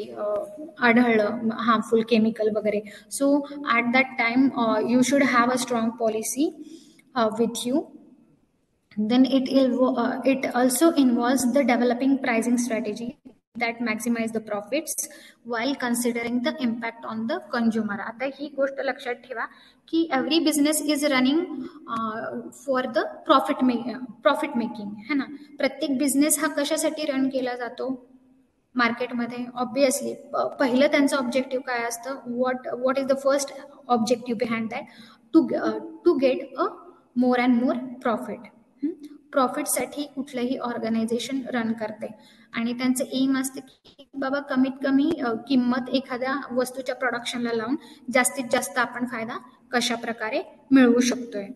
आढळलं हार्मफुल केमिकल वगैरे. So at that time you should have a strong policy with you. Then it also involves the developing pricing strategy that maximize the profits while considering the impact on the consumer. आता ही गोष्ट लक्षात ठेवा की every business is running for the profit making है ना. प्रत्येक business हा कशासाठी रन केला जातो मार्केटमध्ये, ऑब्विसली पहिलं त्यांचं ऑब्जेक्टिव्ह काय असतं, what is the first objective behind that, to get a more and more profit. प्रॉफिटसाठी कुठलंही ऑर्गनायझेशन रन करते आणि त्यांचं एम असते की बाबा कमीत कमी किंमत एखाद्या वस्तूच्या प्रोडक्शनला लावून जास्तीत जास्त आपण फायदा कशा प्रकारे मिळवू शकतोय.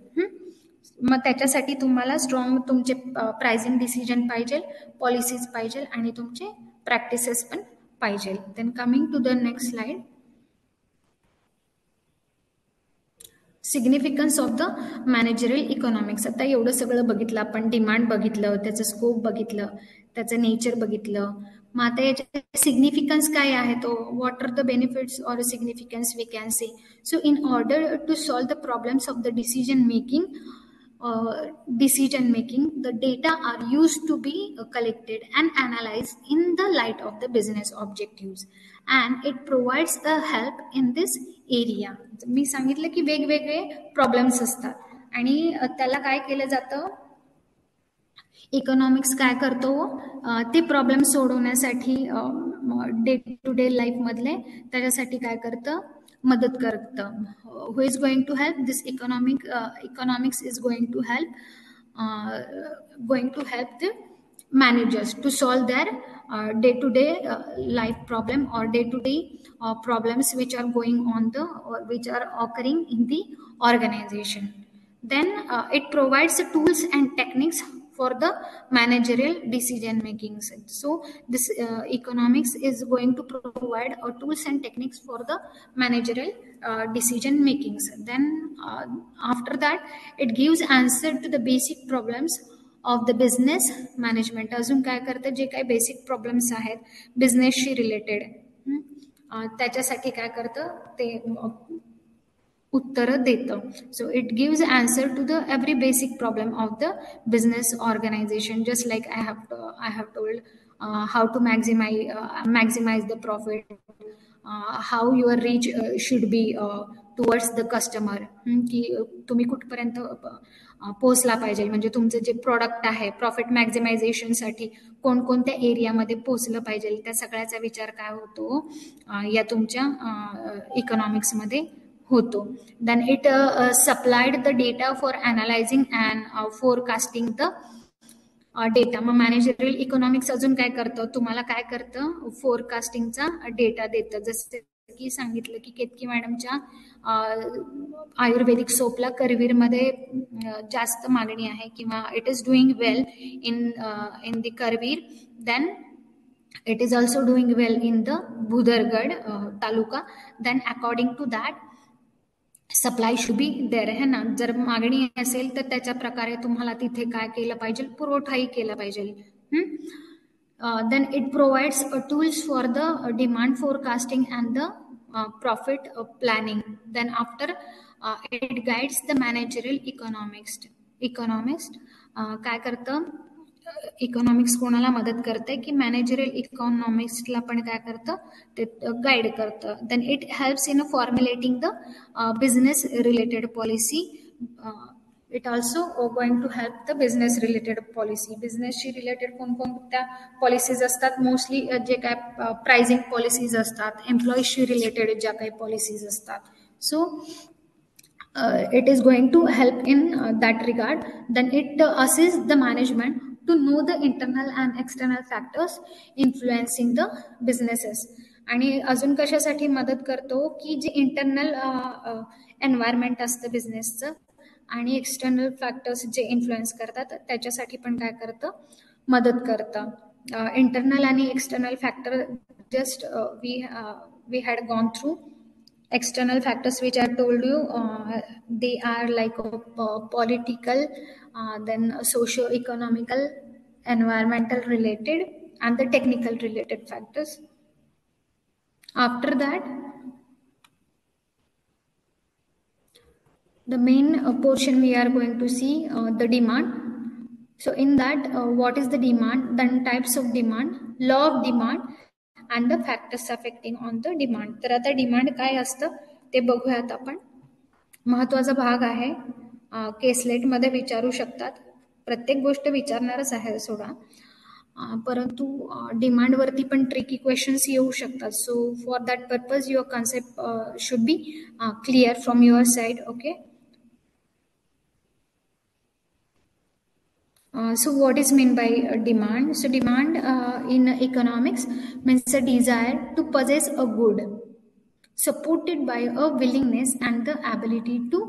मग त्याच्यासाठी तुम्हाला स्ट्रॉंग तुमचे प्राइसिंग डिसिजन पाहिजे, पॉलिसीज पाहिजे आणि तुमचे प्रॅक्टिसेस पण पाहिजे. Then coming to the next slide, significance of the managerial economics. आता एवढं सगळं बघितलं आपण, डिमांड बघितलं, त्याचं स्कोप बघितलं, त्याचं नेचर बघितलं. मग आता याचे सिग्निफिकन्स काय आहे, तो what are the benefits or significance we can say. So in order to solve the problems of the decision making, the data are used to be collected and analyzed in the light of the business objectives and it provides a help in this area. मी सांगितलं की वेगवेगळे problems असतात आणि त्याला काय केलं जातं, economics काय करतो, ते प्रॉब्लेम सोडवण्यासाठी डे टू डे लाईफ मधले त्याच्यासाठी काय करतं, मदत करतं. Who is going to help this economics is going to help the managers to solve their day-to-day life problem or day-to-day problems which are going on which are occurring in the organization. Then it provides the tools and techniques for the managerial decision making. So this economics is going to provide tools and techniques for the managerial decision making. Then after that it gives answer to the basic problems of the business management. अजून काय करतं, जे काही basic problems आहेत बिझनेसशी related त्याच्यासाठी काय करतं, ते उत्तरं देतं. So it gives answer to the every basic problem of the business organization. Just like I have told how to maximise the profit, how your reach should be towards the customer, की तुम्ही कुठपर्यंत पोहोचला पाहिजे, म्हणजे तुमचं जे product आहे profit मॅक्झिमायझेशनसाठी कोणकोणत्या एरियामध्ये पोहोचलं पाहिजे, त्या सगळ्याचा विचार काय होतो या तुमच्या इकॉनॉमिक्समध्ये होतो. Then it supplied the data for analysing and forecasting the data. मग मॅनेजरियल इकॉनॉमिक्स अजून काय करतं, तुम्हाला काय करतं, फोरकास्टिंगचा डेटा देतं. जसं की सांगितलं की केतकी मॅडमच्या आयुर्वेदिक सोपला करवीरमध्ये जास्त मागणी आहे किंवा it is doing well in the करवीर. देन it is also doing well in the Budhargad taluka. Then according to that supply should be there है ना. जर मागणी असेल तर त्याच्या प्रकारे तुम्हाला तिथे काय केलं पाहिजे, पुरवठाही केला पाहिजे. Then it provides tools for the demand forecasting and the profit planning. Then after it guides the managerial economist काय करतं, इकॉनॉमिक्स कोणाला मदत करते की मॅनेजरियल इकॉनॉमिक्सला पण काय करतं ते गाईड करतं. Then it helps in formulating the business related policy. It also going to help the business related policy. बिझनेसशी रिलेटेड कोणकोणत्या पॉलिसीज असतात, मोस्टली जे काय प्राइसिंग पॉलिसीज असतात, एम्प्लॉईजशी रिलेटेड ज्या काही पॉलिसीज असतात. So it is going to help in that regard. Then it assists the management to know the internal and external factors influencing the businesses. आणि अजून कशासाठी मदत करतो की जे इंटरनल एन्व्हायरमेंट असतं बिझनेसचं आणि एक्सटर्नल फॅक्टर्स जे इन्फ्लुएन्स करतात त्याच्यासाठी पण काय करतं, मदत करतं. इंटरनल आणि external factor just we had gone through. External factors which I told you, they are like political, then socio-economical, environmental related, and the technical related factors. After that, the main portion we are going to see the demand. So in that, what is the demand, then types of demand, law of demand, and the factors affecting on the demand. तर आता demand काय असतं ते बघूयात आपण. महत्वाचा भाग आहे, केसलेटमध्ये विचारू शकतात, प्रत्येक गोष्ट विचारणारच आहे सोडा, परंतु डिमांडवरती पण ट्रिकी क्वेश्चन्स येऊ शकतात. So for that purpose your concept should be clear from your side. Okay. So what is meant by demand? So demand in economics means a desire to possess a good supported by a willingness and the ability to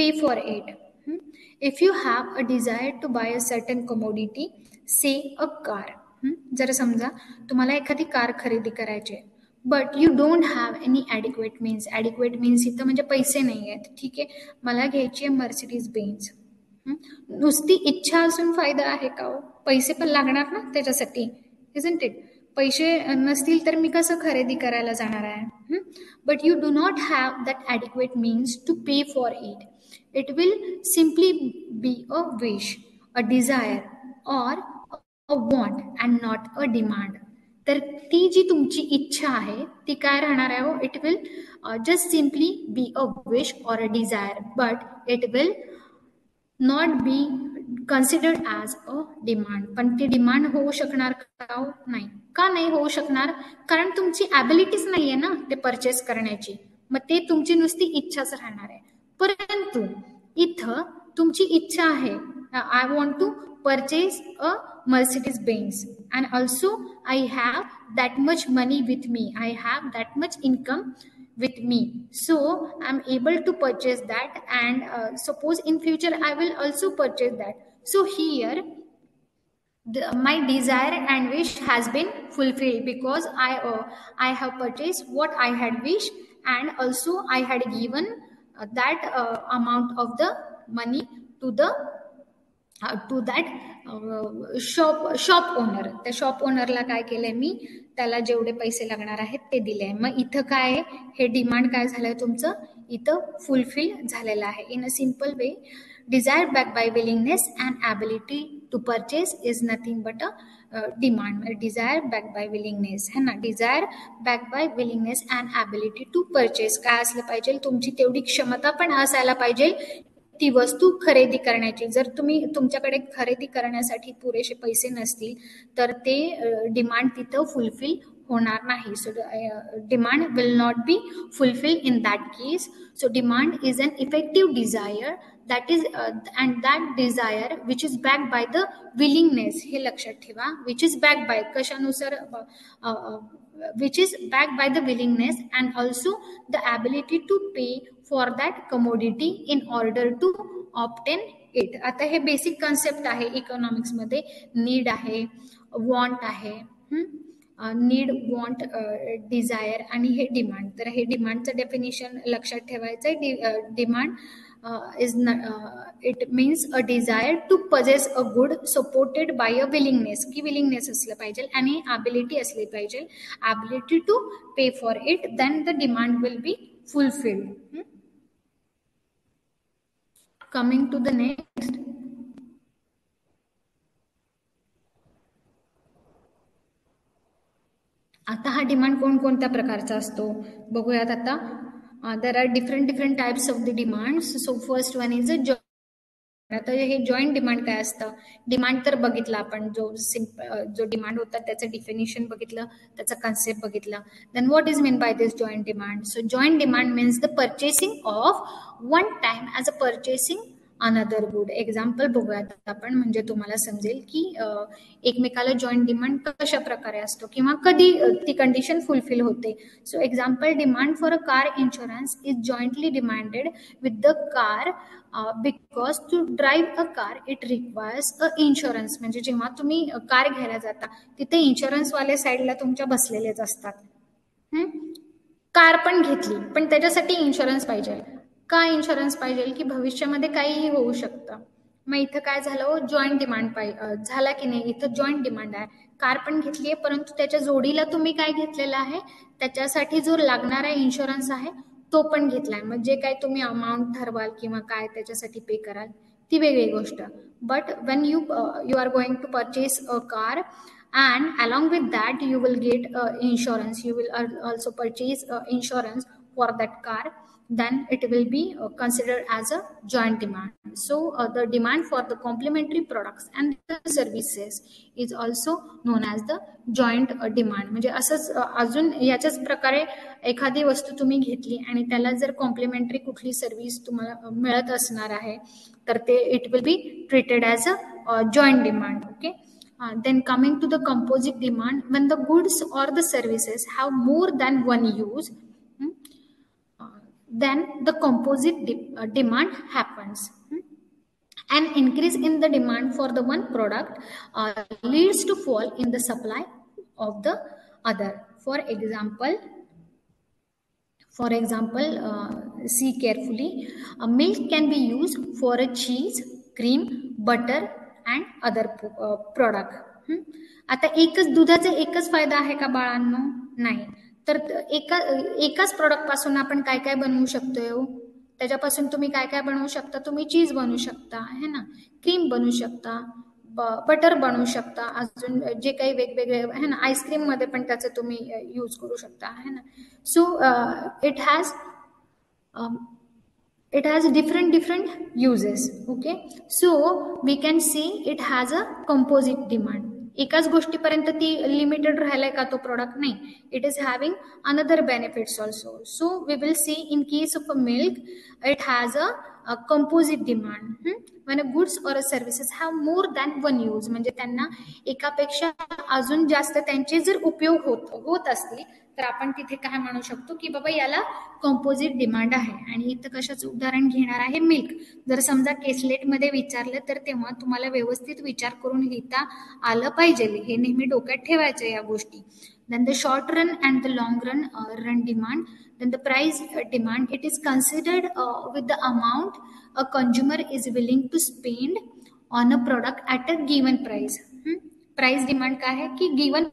pay for it. If you have a desire to buy a certain commodity, say a car. जर समजा तुम्हाला एखादी car खरेदी करायची आहे, but you don't have any adequate means. Adequate means इथं म्हणजे पैसे नाही आहेत. ठीक आहे, मला घ्यायची आहे मर्सिडीज बेन्झ. नुसती इच्छा असून फायदा आहे का हो? पैसे पण लागणार ना त्याच्यासाठी, इजंट इट? पैसे नसतील तर मी कसं खरेदी करायला जाणार आहे? But you do not have that adequate means to pay for it. It will simply be a wish, a desire or a want and not a demand. तर ती जी तुमची इच्छा आहे ती काय राहणार आहे हो? It will just simply be a wish or a desire, but it will not be considered as a demand. पण ती डिमांड होऊ शकणार का? नाही. का नाही होऊ शकणार? कारण तुमची ॲबिलिटीच नाही आहे ना ते परचेस करण्याची. मग ते तुमची नुसती इच्छाच राहणार आहे. परंतु इथं तुमची इच्छा आहे, I want to purchase a Mercedes Benz and also I have that much money with me, I have that much income with me, so I'm able to purchase that, and suppose in future I will also purchase that. So here my desire and wish has been fulfilled because I have purchased what I had wished, and also I had given that amount of the money to that shop owner. त्या shop ओनरला काय केलंय मी, त्याला जेवढे पैसे लागणार आहेत ते दिले. मग इथं काय, हे डिमांड काय झालंय तुमचं, इथं फुलफिल झालेलं आहे. In a simple way, desire back by willingness and ability to purchase is nothing but a demand. Desire back by willingness है ना, desire back by willingness and ability to purchase. काय असलं पाहिजे, तुमची तेवढी क्षमता पण असायला पाहिजे ती वस्तू खरेदी करण्याची. जर तुमच्याकडे खरेदी करण्यासाठी पुरेसे पैसे नसतील तर ते डिमांड तिथं फुलफिल होणार नाही. So demand will not be fulfil in that case. So demand is an effective desire that is and that desire which is backed by the willingness. हे लक्षात ठेवा, which is backed by कशानुसार which is backed by the willingness and also the ability to pay for that commodity in order to obtain it. आता हे basic concept आहे economics मध्ये. Need आहे, want आहे, need, want, Dzire आणि हे demand. तर हे डिमांडचं डेफिनेशन लक्षात ठेवायचं आहे. Demand is it means a desire to possess a good supported by a willingness. की willingness असलं पाहिजे आणि ability असली पाहिजे, ability to pay for it, then the demand will be fulfilled. Coming to the next, आता हा demand कोणकोणत्या प्रकारचा असतो बघूयात. आता there are different types of the demands. So first one is a joint. आता हे जॉईंट डिमांड काय असतं? डिमांड तर बघितलं आपण, जो डिमांड होता त्याचं डिफिनेशन बघितलं, त्याचा कन्सेप्ट बघितला. Then what is mean by this joint demand? So joint demand means the purchasing of one time as a purchasing another good. Example बघूयात आपण, म्हणजे तुम्हाला समजेल की एकमेकाला जॉईंट डिमांड कशा प्रकारे असतो किंवा कधी ती कंडिशन फुलफिल होते. So example, demand for a car insurance is jointly demanded with the car because to drive a car it requires a insurance. म्हणजे जेव्हा तुम्ही कार घ्यायला जाता तिथे इन्शुरन्सवाले साईडला तुमच्या बसलेलेच असतात. कार पण घेतली पण त्याच्यासाठी इन्शुरन्स पाहिजे. का इन्शुरन्स पाहिजे? की भविष्यामध्ये काहीही होऊ शकतं. मग इथं काय झालं, जॉईंट डिमांड झाला की नाही, इथं जॉईंट डिमांड आहे. कार पण घेतलीये परंतु त्याच्या जोडीला तुम्ही काय घेतलेलं आहे, त्याच्यासाठी जो लागणारा इन्शुरन्स आहे तो पण घेतलाय. मग जे काय तुम्ही अमाऊंट ठरवाल किंवा काय त्याच्यासाठी पे कराल ती वेगळी गोष्ट. But when you are going to purchase a car and along with that you will get insurance, you will also purchase insurance for that car, then it will be considered as a joint demand. So the demand for the complementary products and the services is also known as the joint demand. म्हणजे असंच अजून याच्याच प्रकारे एखादी वस्तू तुम्ही घेतली आणि त्याला जर कॉम्प्लिमेंटरी कुठली सर्व्हिस तुम्हाला मिळत असणार आहे तर ते it will be treated as a joint demand. Okay. Then coming to the composite demand, when the goods or the services have more than one use, then the composite demand happens. An increase in the demand for the one product leads to fall in the supply of the other. For example, see carefully. Milk can be used for a cheese, cream, butter and other product. आता एकच दुधाचा एकच फायदा आहे का बाळांनो? नाही. तर एकाच प्रोडक्ट पासून आपण काय काय बनवू शकतोय? त्याच्यापासून तुम्ही काय काय बनवू शकता? तुम्ही चीज बनवू शकता है ना, क्रीम बनवू शकता, बटर बनवू शकता, अजून जे काही वेगवेगळे है ना, आईस्क्रीम मध्ये पण त्याचं तुम्ही यूज करू शकता है ना. So it has different uses. Okay, so we can see it has a composite demand. एकाच गोष्टीपर्यंत ती लिमिटेड राहिलाय का तो प्रोडक्ट? नाही. It is having another benefits also. So we will see in case of a milk it has a composite demand. when goods or services have more than one use, म्हणजे त्यांना एकापेक्षा अजून जास्त त्यांचे जर उपयोग होत असतील तर आपण तिथे काय म्हणू शकतो की बाबा याला कंपोजिट डिमांड आहे. आणि इथं कशाचं उदाहरण घेणार आहे? मिल्क. जर समजा केसलेट मध्ये विचारलं तर तेव्हा तुम्हाला व्यवस्थित विचार करून लिहिता आलं पाहिजे. हे नेहमी डोक्यात ठेवायचं या गोष्टी. Then the short run and the long run demand. Then the price demand, it is considered with the amount a consumer is willing to spend on a product at a given price. Price demand काय आहे की given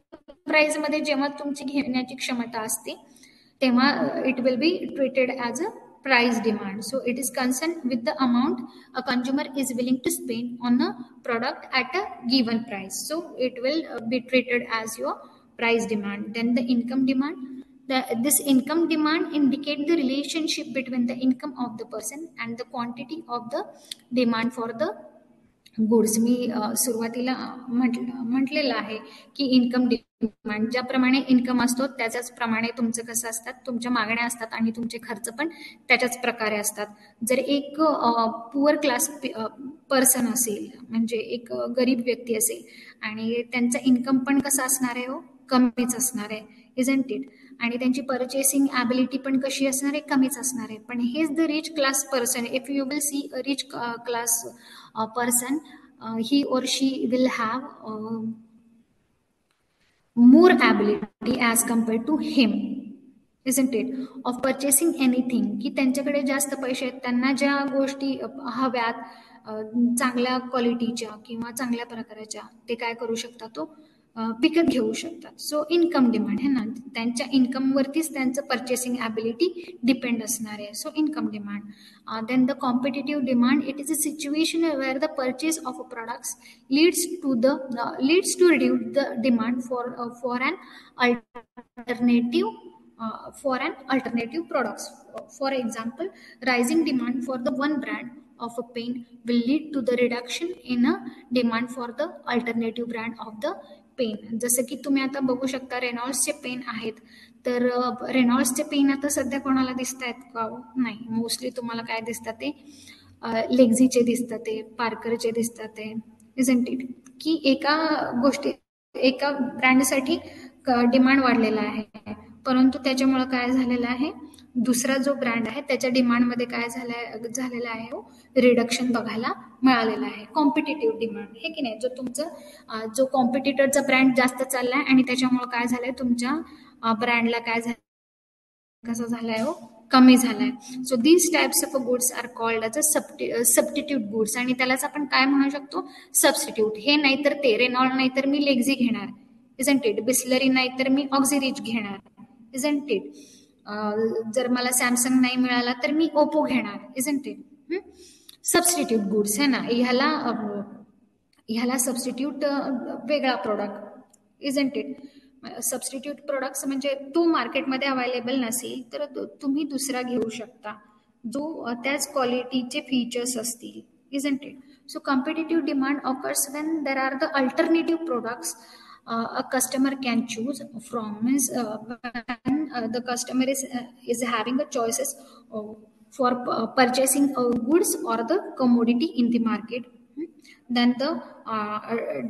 price मध्ये जेव्हा तुमची घेण्याची क्षमता असते तेव्हा it will be treated as a price demand. So it is concerned with the amount a consumer is willing to spend on a product at a given price. So it will be treated as your price demand. Then the income demand. This income demand indicate the relationship between the income of the person and the quantity of the demand for the goods. मी सुरुवातीला म्हटलेलं आहे की income demand, ज्याप्रमाणे income असतो त्याच्याच प्रमाणे तुमचं कसं असतात, तुमच्या मागण्या असतात आणि तुमचे खर्च पण त्याच्याच प्रकारे असतात. जर एक पुअर क्लास पर्सन असेल, म्हणजे एक गरीब व्यक्ती असेल आणि त्यांचा इन्कम पण कसा असणार आहे हो, कमीच असणार आहे, इजंट इट. आणि त्यांची पर्चेसिंग ॲबिलिटी पण कशी असणार आहे, कमीच असणार आहे. पण हेच the rich class person, if you will see a rich class person, he or she will have more ability as compared to him, isn't it, of purchasing anything. की त्यांच्याकडे जास्त पैसे आहेत, त्यांना ज्या गोष्टी हव्यात चांगल्या क्वालिटीच्या किंवा चांगल्या प्रकाराच्या, ते काय करू शकतात, तो विकत घेऊ शकतात. सो इन्कम डिमांड है ना, त्यांच्या इन्कमवरतीच त्यांचं पर्चेसिंग ॲबिलिटी डिपेंड असणार आहे. So income demand. Then the competitive demand, it is a situation where the purchase of products leads to reduce the demand for an alternative products. For example, rising demand for the one brand of a pen will lead to the reduction in a demand for the alternative brand of the pen. जसं की तुम्ही आता बघू शकता, रेनॉल्ड्सचे pen आहेत, तर रेनॉल्ड्सचे pen आता सध्या कोणाला दिसत आहेत का? नाही, मोस्टली तुम्हाला काय दिसतात, ते लेक्झीचे दिसतात, ते पार्करचे दिसतात, ते इजंट इट. की एका ब्रँडसाठी डिमांड वाढलेला आहे, परंतु त्याच्यामुळे काय झालेलं आहे, दुसरा जो ब्रँड आहे त्याच्या डिमांडमध्ये काय झालेला आहे, रिडक्शन बघायला मिळालेलं आहे. कॉम्पिटेटिव्ह डिमांड हे की नाही, जो तुमचं जो कॉम्पिटिटरचा ब्रँड जास्त चाललाय आणि त्याच्यामुळे काय झालंय, तुमच्या ब्रँडला काय झालं, कसं झालाय, कमी झालाय. So these types of goods are called as a substitute goods. आणि त्यालाच आपण काय म्हणू शकतो, सबस्टिट्यूट. हे नाहीतर ते, रेनॉल्ड नाहीतर मी लेक्झी घेणार, इजंट इट. बिस्लरी नाहीतर मी ऑक्झिरिच घेणार, इजंट इट. जर मला सॅमसंग नाही मिळाला तर मी ओप्पो घेणार, इजंट इट. सबस्टिट्यूट गुड्स है ना, ह्याला सबस्टिट्यूट वेगळा product, isn't it. Substitute products म्हणजे तो मार्केटमध्ये अवेलेबल नसेल तर तुम्ही दुसरा घेऊ शकता, जो त्याच क्वालिटीचे फीचर्स असतील, isn't it. So competitive demand occurs when there are the alternative products a customer can choose from. Means when the customer is having a choices for purchasing goods or the commodity in the market. Then the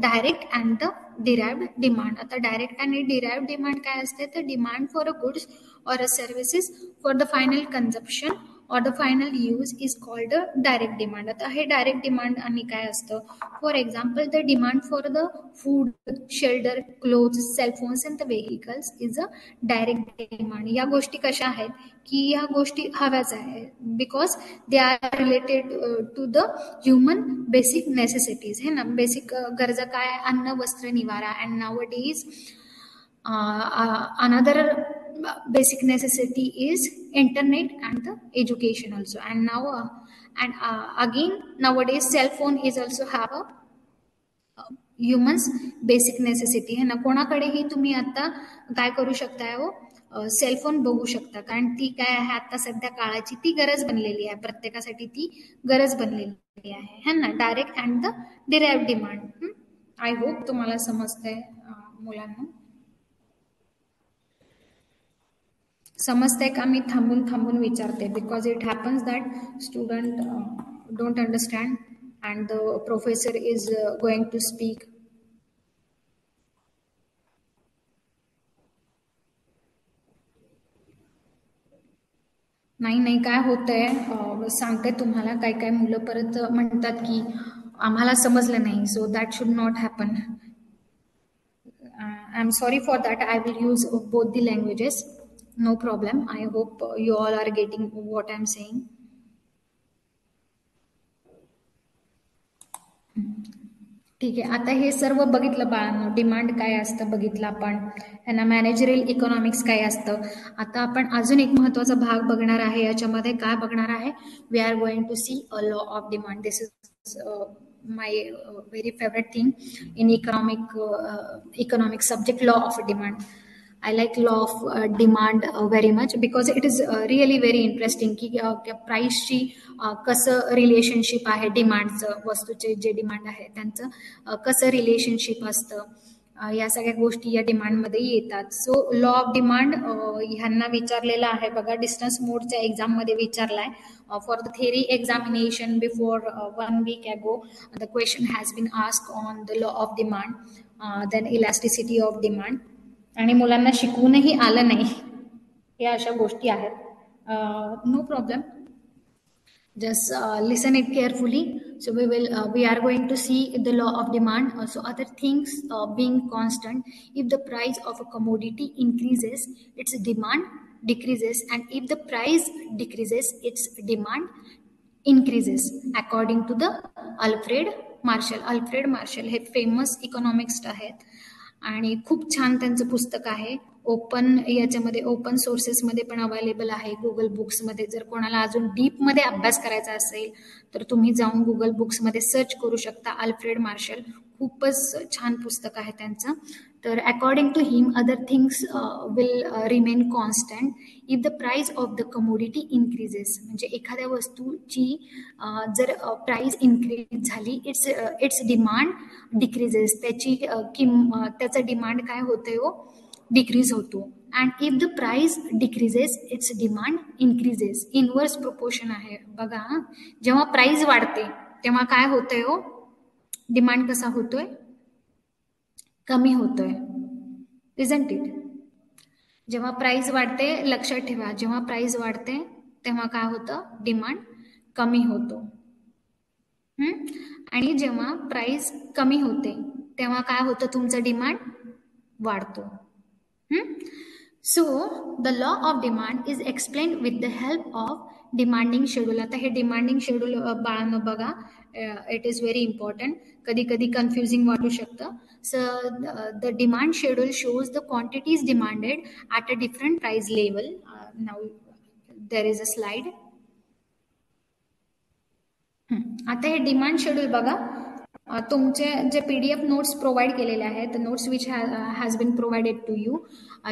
direct and the derived demand. आता direct आणि derived demand काय असते, तर demand for a goods or a services for the final consumption or the final use is called a direct demand. आता हे direct demand आणि काय असतं, for example the demand for the food, shelter, clothes, cellphones and the vehicles is a direct demand. या गोष्टी कशा आहेत, की ह्या गोष्टी हव्याच आहे, because they are related to the human basic necessities है ना. बेसिक गरजा काय, अन्न, वस्त्र, निवारा. And nowadays another basic necessity is internet and the education also. And now again nowadays cell phone is also have a humans basic necessity है ना. कोणाकडेही तुम्ही आता काय करू शकताय, सेलफोन बघू शकता, कारण ती काय आहे, आता सध्या काळाची ती गरज बनलेली आहे, प्रत्येकासाठी ती गरज बनलेली आहे है ना. Direct and the derived demand. I hope तुम्हाला समजतंय मुलांना. समजतंय का? मी थांबून थांबून विचारते, because it happens that student don't understand and the professor is going to speak. नाही काय होतंय, सांगते तुम्हाला. काय मुलं परत म्हणतात की आम्हाला समजलं नाही. So that should not happen. I am sorry for that. I will use both the languages. No problem. I hope you all are getting what I'm saying. ठीक आहे. आता हे सर्व बघितलं बाळांनो, डिमांड काय असतं बघितलं आपण, यांना मॅनेजरियल इकॉनॉमिक्स काय असतं. आता आपण अजून एक महत्वाचा भाग बघणार आहे. याच्यामध्ये काय बघणार आहे, we are going to see a law of demand. This is my very favorite thing in economic subject, law of demand. I like law of demand very much because it is really very interesting की प्राईसची कसं relationship आहे, डिमांडचं, वस्तूचे जे demand आहे त्यांचं कसं relationship असतं, या सगळ्या गोष्टी या डिमांडमध्ये येतात. सो लॉ ऑफ डिमांड ह्यांना विचारलेला आहे बघा, डिस्टन्स मोडच्या एक्झाममध्ये विचारलाय. For the theory examination before 1 week ago, the question has been asked on the law of demand, then elasticity of demand. आणि मुलांना शिकवूनही आलं नाही, या अशा गोष्टी आहेत. No problem, just listen it carefully. So we are going to see the law of demand. So other things being constant, if the price of a commodity increases, its demand decreases, and if the price decreases, its demand increases, according to the Alfred Marshall. Alfred Marshall हे famous इकॉनॉमिक्स्ट आहेत आणि खूप छान त्यांचं पुस्तक आहे. Open याच्यामध्ये open सोर्सेसमध्ये पण अवेलेबल आहे, गुगल बुक्समध्ये. जर कोणाला अजून डीपमध्ये अभ्यास करायचा असेल तर तुम्ही जाऊन गुगल बुक्समध्ये सर्च करू शकता. अल्फ्रेड मार्शल, खूपच छान पुस्तक आहे त्यांचं. तर according to him, other things will remain constant if the price of the commodity increases. म्हणजे एखाद्या वस्तूची जर प्राइस इन्क्रीज झाली, इट्स डिमांड डिक्रीजेस, त्याचा डिमांड काय होते हो, डिक्रीज होतो. And if the price decreases, its demand increases. Inverse proportion आहे बघा. जेव्हा प्राइस वाढते तेव्हा काय होतंय हो, डिमांड कसा होतोय, कमी होतोय. Isn't it? जेव्हा प्राइस वाढते, लक्षात ठेवा, जेव्हा प्राइस वाढते तेव्हा काय होतं, डिमांड कमी होतो. आणि जेव्हा प्राइस कमी होते तेव्हा काय होतं, तुमचं डिमांड वाढतो. So the law of demand is explain with the help of demanding schedule. आता हे डिमांडिंग शेड्यूल बाळांनो बघा, इट इज व्हेरी इम्पॉर्टंट. कधी कधी कन्फ्युजिंग वाटू शकतं. So the demand schedule shows the quantities demanded at a different price level. Now there is a slide. आता हे डिमांड शेड्यूल बघा, तुमचे जे PDF नोट्स प्रोव्हाइड केलेले आहेत, notes which has been provided to you,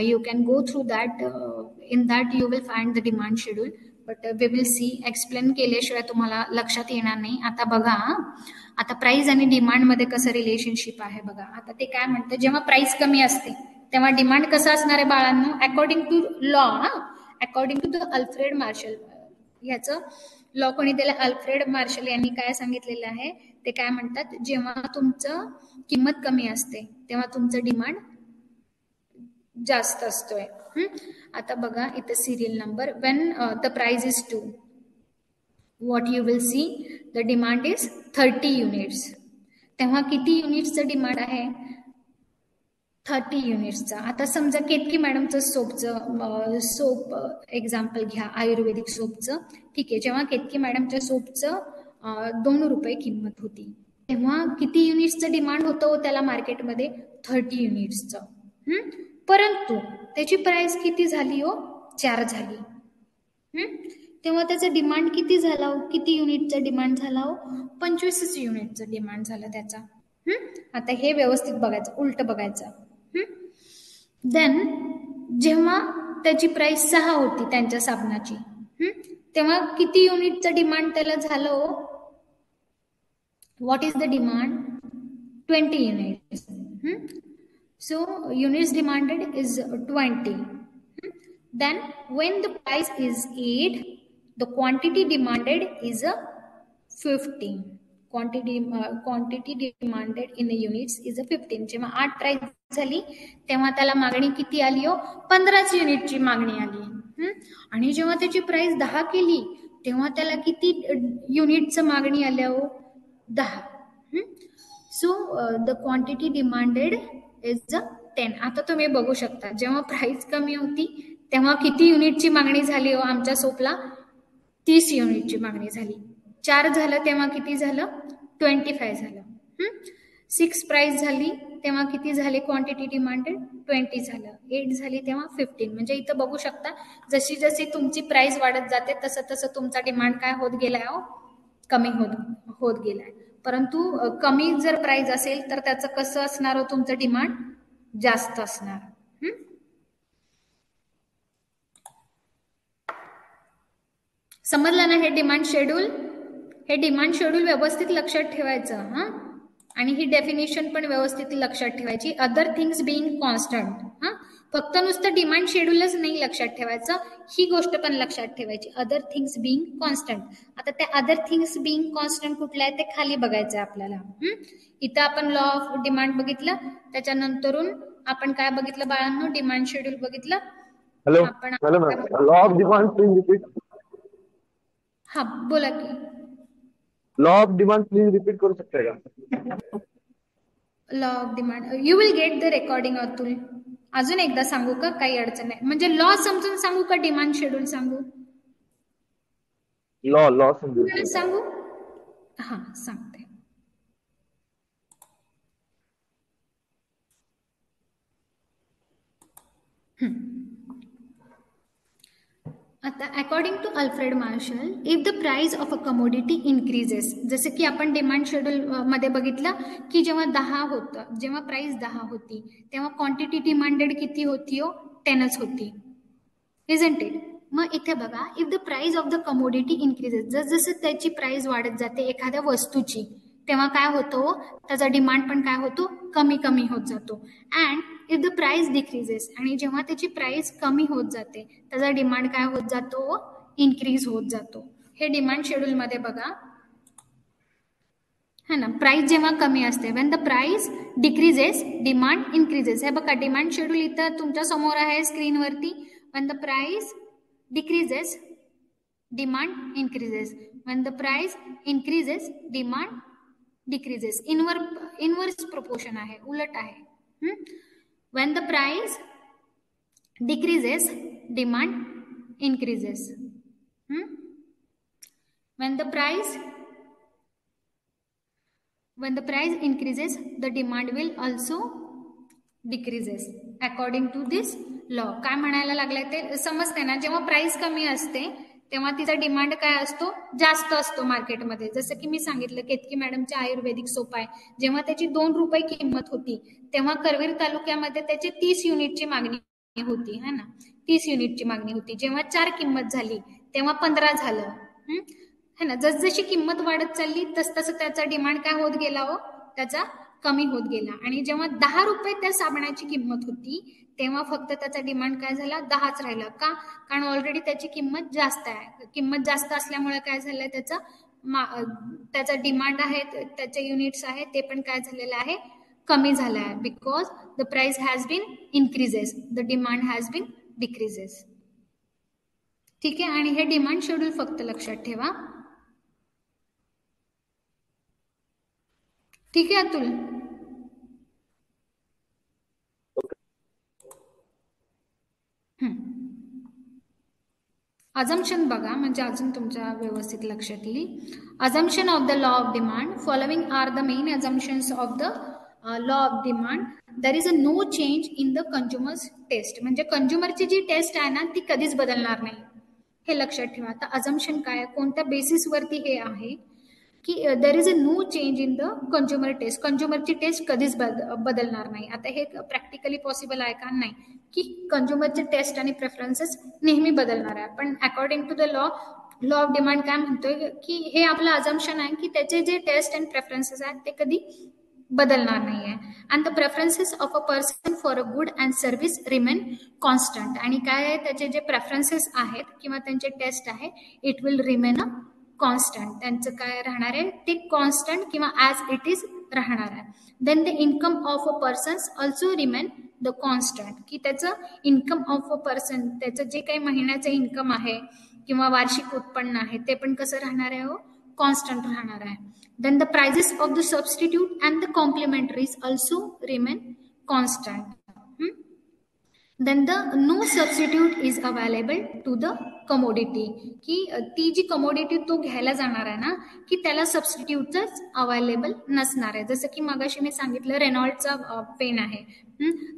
you can go through that. In that you will find the demand schedule, but we will see. Explain केल्याशिवाय तुम्हाला लक्षात येणार नाही. आता बघा, आता प्राइस आणि डिमांडमध्ये कसं रिलेशनशिप आहे बघा. आता ते काय म्हणतं, जेव्हा प्राइस कमी असते तेव्हा डिमांड कसं असणार आहे बाळांनो, according to law, according to the Alfred Marshall. ह्याचं लॉ कोणी दिला, अल्फ्रेड मार्शल यांनी काय सांगितलेलं आहे, ते काय म्हणतात, जेव्हा तुमचं किंमत कमी असते तेव्हा तुमचं डिमांड जास्त असतोय. आता बघा इथं serial number, Wien the price is 2, what you will see, the demand is 30 units. तेव्हा किती युनिट्सचं डिमांड आहे, 30 युनिट्सचा. आता समजा केतकी मॅडमचं सोप एक्झाम्पल घ्या, आयुर्वेदिक सोपचं. ठीक आहे, जेव्हा केतकी मॅडमच्या सोपचं 2 रुपये किंमत होती तेव्हा किती युनिट्सचं डिमांड होतं त्याला मार्केटमध्ये, 30 युनिट्सचं. परंतु त्याची प्राइस किती झाली हो, 4 झाली. तेव्हा त्याचं डिमांड किती झाला हो, किती युनिटचा डिमांड झाला हो, 25 युनिटचा डिमांड झाला त्याचा. आता हे व्यवस्थित बघायचं, उलट बघायचं. देन जेव्हा त्याची प्राइस 6 होती त्यांच्या साबणाची, तेव्हा किती युनिटचं डिमांड त्याला झालं हो, what is the demand, 20 units. So units demanded is 20. Then when the price is 8, the quantity demanded is a 15. Quantity demanded in the units is a 15. जेव्हा 8 प्राइस झाली तेव्हा त्याला मागणी किती आली हो, 15 युनिटची मागणी आली. आणि जेव्हा त्याची प्राइस 10 केली तेव्हा त्याला किती युनिटचं मागणी आल्या हो, 10. So the quantity demanded is a 10. आता तुम्ही बघू शकता, जेव्हा प्राइस कमी होती तेव्हा किती युनिटची मागणी झाली हो, आमच्या सोपला 30 युनिटची मागणी झाली. 4 झालं तेव्हा किती झालं, 25 झालं. 6 प्राइस झाली तेव्हा किती झाले क्वांटिटी डिमांडेड, 20 झालं. 8 झाली तेव्हा 15. म्हणजे इथं बघू शकता, जशी जशी तुमची प्राइस वाढत जाते तसं तसं तुमचा डिमांड काय होत गेलाय हो, कमी होत गेलाय. परंतु कमी जर प्राइस असेल तर त्याचं कसं असणार हो, तुमचं डिमांड जास्त असणार. समजलं ना हे डिमांड शेड्यूल? हे डिमांड शेड्यूल व्यवस्थित लक्षात ठेवायचं. आणि ही डेफिनेशन पण व्यवस्थित लक्षात ठेवायची. Other things being constant. हा, फक्त नुसतं डिमांड शेड्यूलच नाही लक्षात ठेवायचं, ही गोष्ट पण लक्षात ठेवायची, अदर थिंग्स बिईंग कॉन्स्टंट. आता त्या अदर थिंग्स बिईंग कॉन्स्टंट कुठल्या आहे ते खाली बघायचं आपल्याला. इथं आपण लॉ ऑफ डिमांड बघितलं, त्याच्यानंतरून आपण काय बघितलं बाळांनो, डिमांड शेड्यूल बघितलं. हॅलो आपण hello ma'am, law of demand please repeat. हा बोला की. Law of demand please repeat करू शकता का? Law of demand you will get the recording Atul. अजून एकदा सांगू का, काही अडचण नाही, म्हणजे लॉ समजून सांगू का डिमांड शेड्यूल सांगू? लॉ समजून सांगू. हा सांगते. आता according to Alfred Marshall, if the price of a commodity increases, जसे की आपण डिमांड शेड्यूल मध्ये बघितलं की जेव्हा 10 होतं, जेव्हा प्राइस 10 होती तेव्हा क्वांटिटी डिमांडेड किती होती हो, 10च होती, इजंट इट. मग इथे बघा, if the price of the commodity increases, जसं त्याची प्राइस वाढत जाते एखाद्या वस्तूची, तेव्हा काय होतो, त्याचा डिमांड पण काय होतो, कमी कमी होत जातो. And if the price decreases, आणि जेव्हा त्याची प्राइस कमी होत जाते त्याचा डिमांड काय होत जातो, इन्क्रीज होत जातो. हे डिमांड शेड्यूल मध्ये बघा, है ना. प्राइस जेव्हा कमी असते, when the price decreases demand increases. हे बघा डिमांड शेड्यूल इथं तुमच्या समोर आहे स्क्रीनवरती. When the price decreases demand increases, when the price increases demand decreases. Inverse proportion आहे, उलट आहे. When the price decreases demand increases. When the price increases, the demand will also decreases according to this law. काय म्हणायला लागलाय ते समजते ना. जेव्हा प्राइस कमी असते तेव्हा तिचा डिमांड काय असतो, जास्त असतो मार्केटमध्ये. जसं की मी सांगितलं केतकी मॅडमच्या आयुर्वेदिक सोप आहे, जेव्हा त्याची 2 रुपये किंमत होती तेव्हा करवीर तालुक्यामध्ये त्याची 30 युनिटची मागणी होती, है ना, 30 युनिटची मागणी होती. जेव्हा 4 किंमत झाली तेव्हा 15 झालं, है ना. जसजशी किंमत वाढत चालली तसं त्याचा डिमांड काय होत गेला हो, त्याचा कमी होत गेला. आणि जेव्हा 10 रुपये त्या साबणाची किंमत होती तेव्हा फक्त त्याचा डिमांड काय झाला, 10च राहिला. का? कारण ऑलरेडी त्याची किंमत जास्त आहे. किंमत जास्त असल्यामुळे काय झालंय, त्याचा डिमांड आहे, त्याचे युनिट्स आहे ते पण काय झालेलं आहे, कमी झालं आहे. Because the price has been increases, the demand has been decreases. ठीक आहे. आणि हे डिमांड शेड्यूल फक्त लक्षात ठेवा. ठीक आहे अतुल. अजम्पशन बघा, म्हणजे अजून तुमच्या व्यवस्थित लक्षात येईल. Assumption of the law of demand. Following are the main assumptions of the law of demand. There is a no change in the consumers taste. म्हणजे कंझ्युमरची जी टेस्ट आहे ना ती कधीच बदलणार नाही, हे लक्षात ठेवा. आता अजम्पशन काय, कोणत्या बेसिसवरती हे आहे की there is a no change in the consumer taste. कंझ्युमरची टेस्ट कधीच बदलणार नाही. आता हे प्रॅक्टिकली पॉसिबल आहे का? नाही, की कंझ्युमरचे टेस्ट आणि प्रेफरन्सेस नेहमी बदलणार आहे. पण according to the law of demand काय म्हणतोय की हे आपलं अजम्पशन आहे की त्याचे जे टेस्ट अँड प्रेफरन्सेस आहेत ते कधी बदलणार नाही आहे. And the preferences of a person for a good and service remain constant. आणि काय आहे, त्याचे जे प्रेफरन्सेस आहेत किंवा त्यांचे टेस्ट आहे, it will remain a constant. त्यांचं काय राहणार आहे, ते कॉन्स्टंट किंवा ॲज इट इज राहणार आहे. Then the income of a persons also remain the constant, की त्याचं इन्कम ऑफ अ पर्सन, त्याचं जे काही महिन्याचं इन्कम आहे किंवा वार्षिक उत्पन्न आहे ते पण कसं राहणार आहे हो, कॉन्स्टंट राहणार आहे. Then the prices of the substitute and the complementaries also remain constant. Then the no substitute is available to the commodity, की ती जी कमोडिटी तो घ्यायला जाणार आहे ना, की त्याला सबस्टिट्यूटच अवेलेबल नसणार आहे. जसं की मगाशी मी सांगितलं रेनॉल्डचा पेन आहे,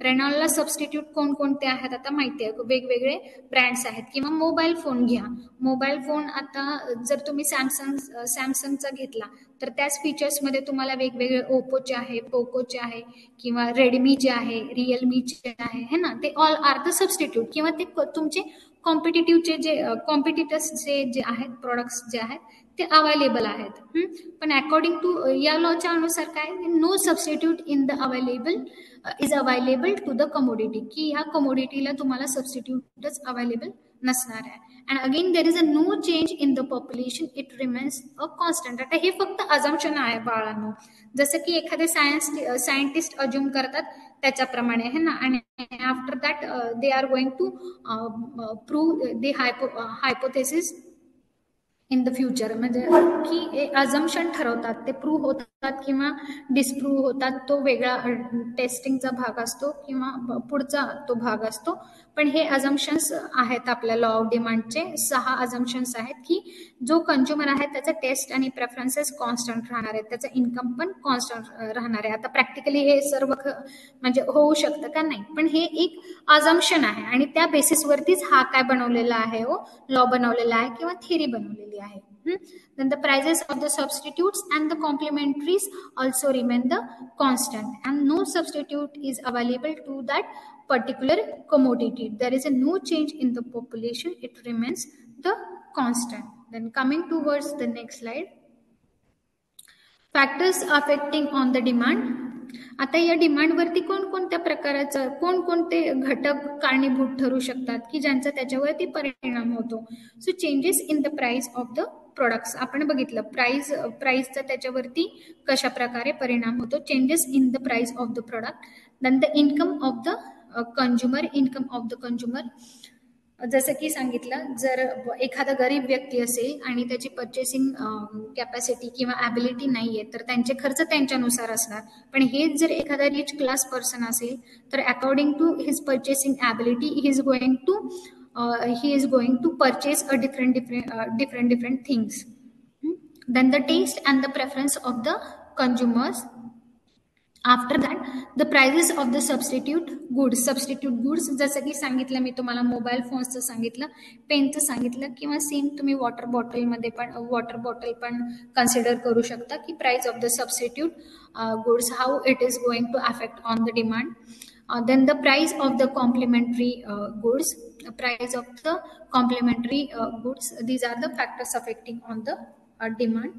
रेनॉल्डला सबस्टिट्यूट कोणकोणते आहेत आता माहिती आहे, वेगवेगळे ब्रँड्स आहेत. किंवा मोबाईल फोन घ्या, मोबाईल फोन आता जर तुम्ही सॅमसंगचा घेतला तर त्याच फीचर्समध्ये तुम्हाला वेगवेगळे ओप्पोचे आहे, पोकोचे आहे किंवा रेडमीचे आहे, रिअलमीचे आहे, है ना. ते ऑल आर द सबस्टिट्यूट किंवा ते तुमचे कॉम्पिटिटिव्हचे जे कॉम्पिटिटर्सचे जे आहेत प्रोडक्ट्स जे आहेत ते अवेलेबल आहेत. पण अकॉर्डिंग टू या लॉच्या अनुसार काय, no substitute in the available is available to the commodity, की ह्या कमोडिटीला तुम्हाला सबस्टिट्यूटच अवेलेबल नसणार आहे. And again there is a no change in the population, it remains a constant. आता हे फक्त अजम्पशन आहे बाळांनो, जसं की एखादे सायंटिस्ट अज्युम करतात त्याच्याप्रमाणे आहे ना. आणि after that they are going to prove the hypothesis in the future, म्हणजे की अजम्पशन ठरवतात, ते प्रूव्ह होतात किंवा डिस्प्रूव्ह होतात, तो वेगळा टेस्टिंगचा भाग असतो किंवा पुढचा तो भाग असतो. पण हे अजम्पशन्स आहेत आपल्या लॉ ऑफ डिमांडचे 6 अजम्पशन्स आहेत, की जो कंझ्युमर आहे त्याचा टेस्ट आणि प्रेफरन्सेस कॉन्स्टंट राहणार आहेत, त्याचा इन्कम पण कॉन्स्टंट राहणार आहे. आता प्रॅक्टिकली हे सर्व म्हणजे होऊ शकतं का, नाही, पण हे एक अजम्पशन आहे आणि त्या बेसिसवरतीच हा काय बनवलेला आहे, लॉ बनवलेला आहे किंवा थिअरी बनवलेली आहे. Then the prices of the substitutes and the complementaries also remain the constant, and no substitute is available to that particular commodity. There is a no change in the population, it remains the constant. Then coming towards the next slide, factors affecting on the demand. आता या डिमांडवरती कोणकोणत्या प्रकारचं कोणकोणते घटक कारणीभूत ठरू शकतात की ज्यांचा त्याच्यावरती परिणाम होतो. So changes in the price of the products, आपण बघितलं प्राइसचा त्याच्यावरती कशा प्रकारे परिणाम होतो. Changes in the price of the product. Then the income of the consumer, जसं की सांगितलं, जर एखादा गरीब व्यक्ती असेल आणि त्याची पर्चेसिंग कॅपॅसिटी किंवा ॲबिलिटी नाहीये तर त्यांचे खर्च त्यांच्यानुसार असणार. पण हेच जर एखादा रिच क्लास पर्सन असेल तर according to his purchasing ability he is going to purchase a different things. Then the taste and the preference of the consumers. After that the prices of the substitute goods, जसं की सांगितलं मी तुम्हाला, mobile फोन्सचं सांगितलं, पेनचं सांगितलं, किंवा same तुम्ही water bottle पण consider करू शकता की price of the substitute goods, how it is going to affect on the demand. Then the price of the complementary goods, these are the factors affecting on the demand.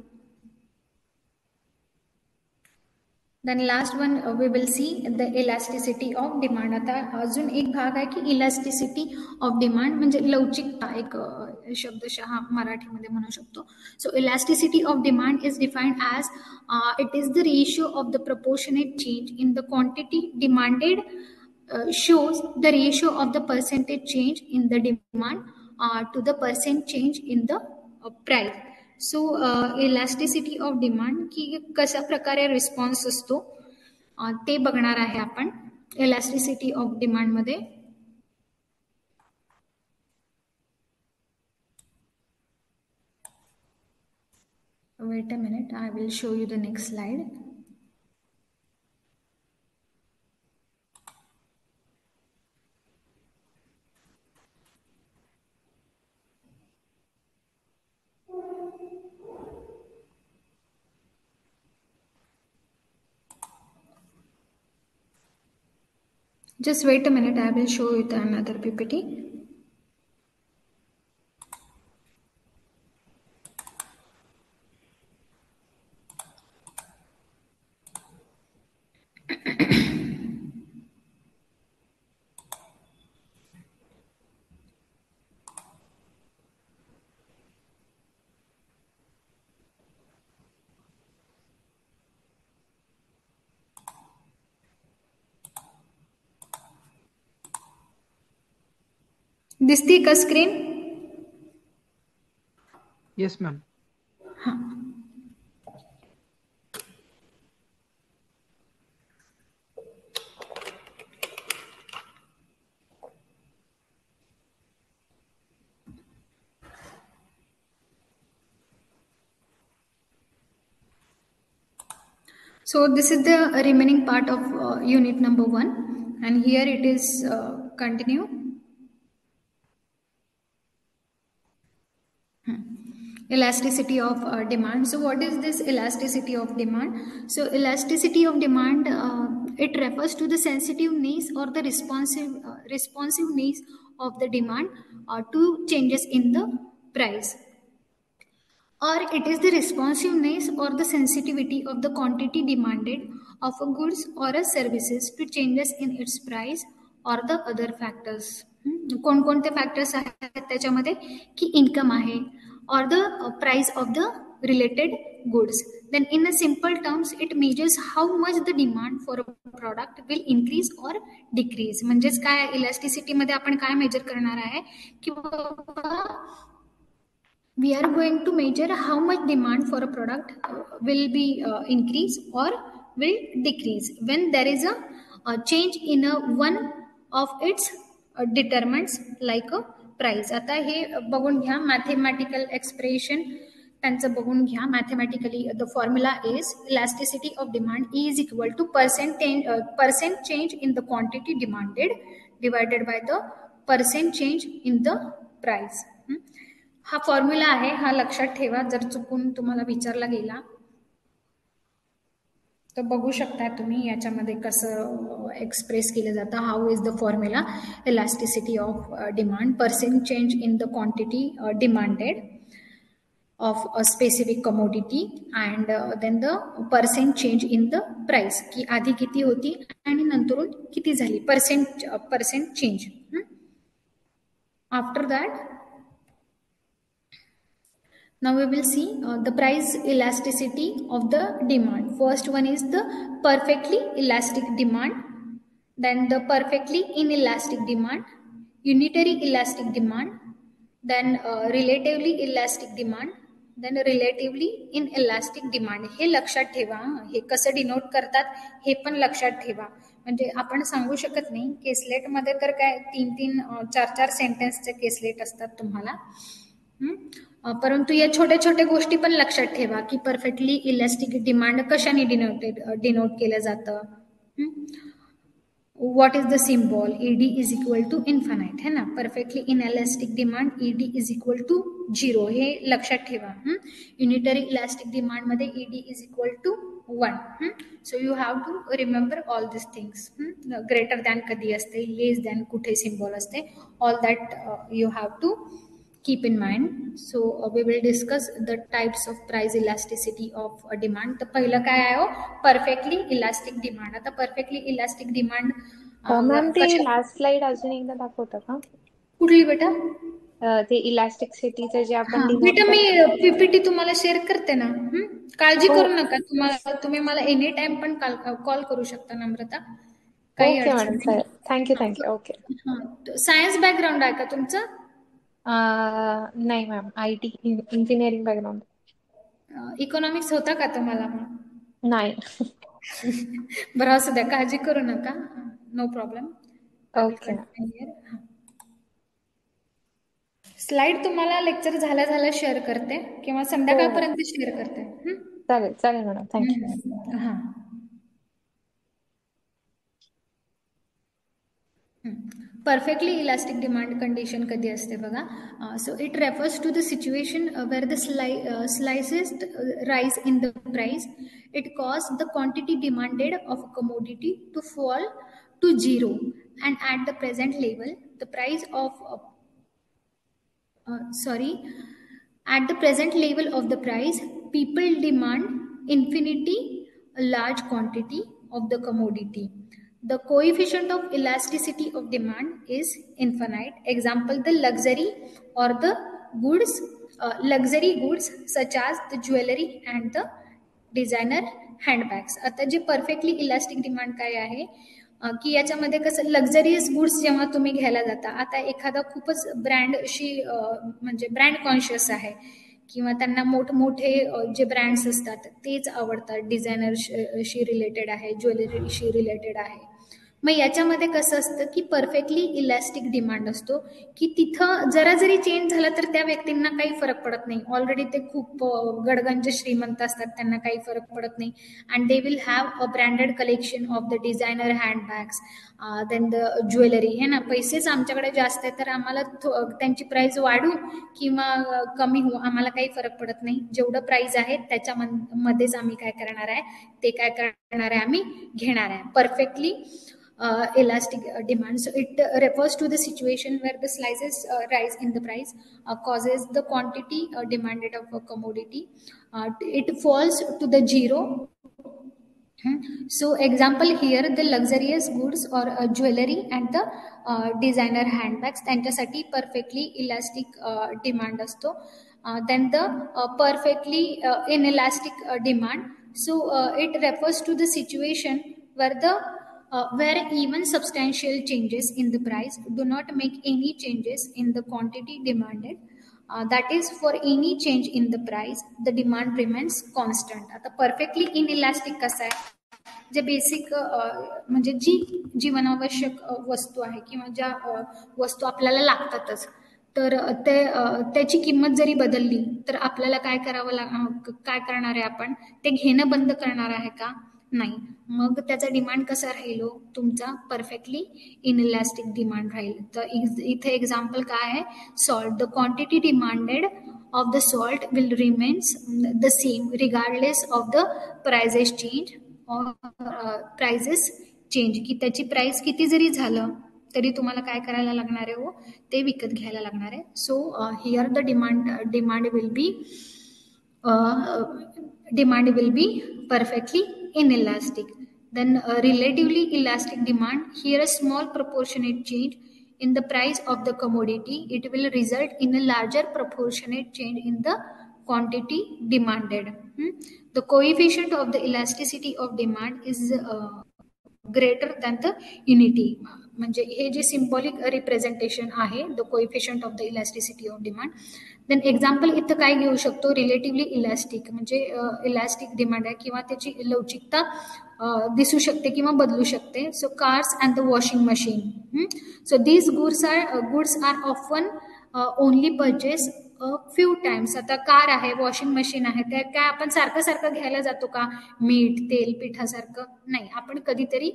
Then last one we will see the elasticity of demand. आता अजून एक भाग आहे की elasticity of demand, म्हणजे लवचिकता, एक शब्दशः मराठीमध्ये म्हणू शकतो. So elasticity of demand is defined as it is the ratio of the proportionate change in the quantity demanded shows the ratio of the percentage change in the demand to the percent change in the price. So elasticity of demand की कशा प्रकारे response असतो ते बघणार आहे आपण elasticity of डिमांडमध्ये. Wait a minute, I will show you the next slide. Just wait a minute, I will show you the another PPT. दिसती का स्क्रीन? Yes ma'am. हां, so this is the remaining part of unit number 1, and here it is continue. Elasticity of demand. So what is this elasticity of demand? So elasticity of demand, it refers to the sensitiveness or the responsiveness of the demand to changes in the price. or it is the responsiveness or the sensitivity of the quantity demanded of a goods or a services to changes in its price or the other factors. कोणकोणते factors आहेत त्याच्यामध्ये की income आहे or the price of the related goods. Then in a simple terms it measures how much the demand for a product will increase or decrease. म्हणजेच काय elasticity मध्ये आपण काय मेजर करणार आहे की we are going to measure how much demand for a product will be increase or will decrease when there is a change in a one of its determinants like a price. आता हे बघून घ्या mathematical expression त्यांचं बघून घ्या. Mathematically the formula is elasticity of demand is equal two percent change in the quantity demanded divided by the percent change in the price. हा formula आहे, हा लक्षात ठेवा. जर चुकून तुम्हाला विचारला गेला तर बघू शकता तुम्ही याच्यामध्ये कसं एक्सप्रेस केलं जातं. How is the formula elasticity of demand percent change in the quantity demanded of a specific commodity and then the percent change in the price की आधी किती होती आणि नंतरून किती झाली percent change. After that now we will see the price elasticity of the demand. First one is the perfectly elastic demand, then the perfectly inelastic demand, unitary elastic demand, then relatively elastic demand, then relatively inelastic demand. हे लक्षात ठेवा. हे कसं denote करतात हे पण लक्षात ठेवा. म्हणजे आपण सांगू शकत नाही. केसलेट मध्ये तर काय 3-4 सेंटेन्सचे केसलेट असतात तुम्हाला, परंतु या छोट्या छोट्या गोष्टी पण लक्षात ठेवा की परफेक्टली इलास्टिक डिमांड कशाने डिनोट केलं जातं. what is the symbol ed is equal to infinite है ना. perfectly inelastic demand ed is equal to 0 हे लक्षात ठेवा. unitary elastic demand मध्ये ed is equal to 1. so you have to remember all these things. greater than कधी असते, less than कुठे symbol असते, all that you have to keep in mind. so we will discuss the types of price elasticity of a demand. तर पहिलं काय आहे perfectly elastic demand. आता perfectly elastic demand ma'am ते लास्ट स्लाइड अजून एकदा दाखवता का? कुठली बेटा? ते इलास्टिसिटीचं जे आपण बेटा मी पीपीटी तुम्हाला शेअर करते ना. काळजी करू नका. तुम्ही मला एनी टाइम पण कॉल करू शकता नम्रता. काही अडचण नाही. थँक्यू. ओके. सायन्स बॅकग्राऊंड आहे का तुमचं? नाही ma'am, IT engineering background. Economics होता का तुम्हाला? नाही. बरं असू द्या, काळजी करू नका. No problem. ओके. स्लाइड तुम्हाला लेक्चर झाल्या शेअर करते किंवा संध्याकाळपर्यंत शेअर करते. चालेल मॅडम. थँक्यू. हां. perfectly elastic demand condition कधी असते बघा. so it refers to the situation where the slightest rise in the price it causes the quantity demanded of a commodity to fall to 0 and at the present level the price of at the present level of the price people demand infinity a large quantity of the commodity. The coefficient of elasticity of demand is infinite. Example, the luxury or the goods, luxury goods such as the jewelry and the designer handbags. आता जे perfectly elastic demand काय आहे की याच्यामध्ये कसं luxurious goods जेव्हा तुम्ही घ्यायला जाता, आता एखादा खूपच ब्रँडशी म्हणजे ब्रँड कॉन्शियस आहे किंवा त्यांना मोठमोठे जे ब्रँड्स असतात तेच आवडतात, डिझायनरशी रिलेटेड आहे, ज्वेलरीशी रिलेटेड आहे. मग याच्यामध्ये कसं असतं की परफेक्टली इलास्टिक डिमांड असतो की तिथं जरा जरी चेंज झाला तर त्या व्यक्तींना काही फरक पडत नाही. ऑलरेडी ते खूप गडगंज श्रीमंत असतात, त्यांना काही फरक पडत नाही. And they will have a branded collection of the designer handbags, then the jewellery है ना. पैसेच आमच्याकडे जास्त आहे तर आम्हाला त्यांची प्राइस वाढू किंवा कमी होऊ आम्हाला काही फरक पडत नाही. जेवढं प्राइस आहे त्याच्यामध्येच आम्ही काय करणार आहे, ते काय करणार आहे आम्ही घेणार आहे. Perfectly elastic demand. So it refers to the situation where the slices rise in the price causes the quantity demanded of a commodity. It falls to the zero. So example here, the luxurious goods or jewelry and the designer handbags त्यांच्यासाठी perfectly elastic demand असतो. Then the perfectly inelastic demand. So it refers to the situation where even substantial changes in the price do not make any changes in the quantity demanded. That is, for any change in the price, the demand remains constant. आता perfectly inelastic कसं आहे, जे basic म्हणजे जी जीवनावश्यक वस्तू आहे किंवा ज्या वस्तू आपल्याला लागतातच, तर त्याची किंमत जरी बदलली तर आपल्याला काय काय करणार आहे, आपण ते घेणं बंद करणार आहे का? नाही. मग त्याचा डिमांड कसा राहील, तुमचा परफेक्टली इनइलास्टिक डिमांड राहील. तर इथे एक्झाम्पल काय आहे, salt. The quantity demanded of the salt will remains the same regardless of the prices change or prices change. की त्याची प्राइस किती जरी झालं तरी तुम्हाला काय करायला लागणार आहे, हो ते विकत घ्यायला लागणार आहे. So here the demand will B perfectly inelastic. Then relatively elastic demand, here a small proportionate change in the price of the commodity, it will result in a larger proportionate change in the quantity demanded. The coefficient of the elasticity of demand is greater than the unity. म्हणजे हे जे symbolic representation आहे, the coefficient of the elasticity of demand. Then example इथं काय घेऊ शकतो, relatively elastic म्हणजे elastic demand आहे किंवा त्याची लवचिकता दिसू शकते किंवा बदलू शकते. So cars and the washing machine. So these goods are often only purchase few times. आता कार आहे, वॉशिंग मशीन आहे, त्या काय आपण सारखं घ्यायला जातो का? मीठ, तेल, पिठासारखं नाही, आपण कधीतरी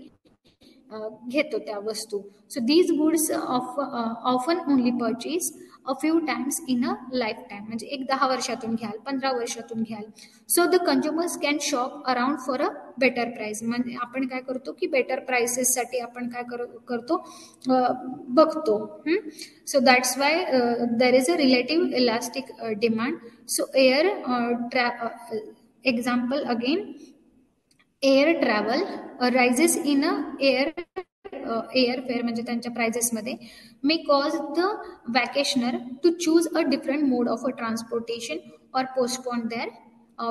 घेतो त्या वस्तू. So these goods often only purchase a few times in a life time. म्हणजे 10 वर्षातून घ्याल, 15 वर्षातून घ्याल. So the consumers can shop around for a better price. म्हणजे आपण काय करतो की बेटर प्राइसेससाठी आपण काय करतो, बघतो. So that's why there is a relative elastic demand. So example again, air travel rises in a airfare म्हणजे त्यांच्या प्राइजेसमध्ये may cause the vacationer to choose a different mode of a transportation or postpone their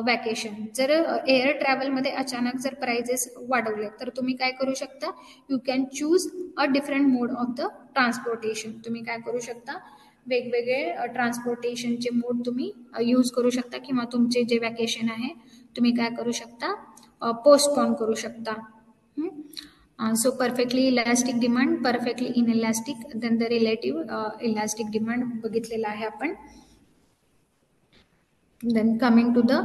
vacation. जर air ट्रॅव्हलमध्ये अचानक जर prices वाढवले तर तुम्ही काय करू शकता, you can choose a different mode of the transportation. तुम्ही काय करू शकता, वेगवेगळे ट्रान्सपोर्टेशनचे मोड तुम्ही यूज करू शकता किंवा तुमचे जे वॅकेशन आहे तुम्ही काय करू शकता, पोस्टपोन करू शकता. So perfectly elastic demand, perfectly inelastic, then the relative elastic demand बघितलेला आहे आपण. Then coming to the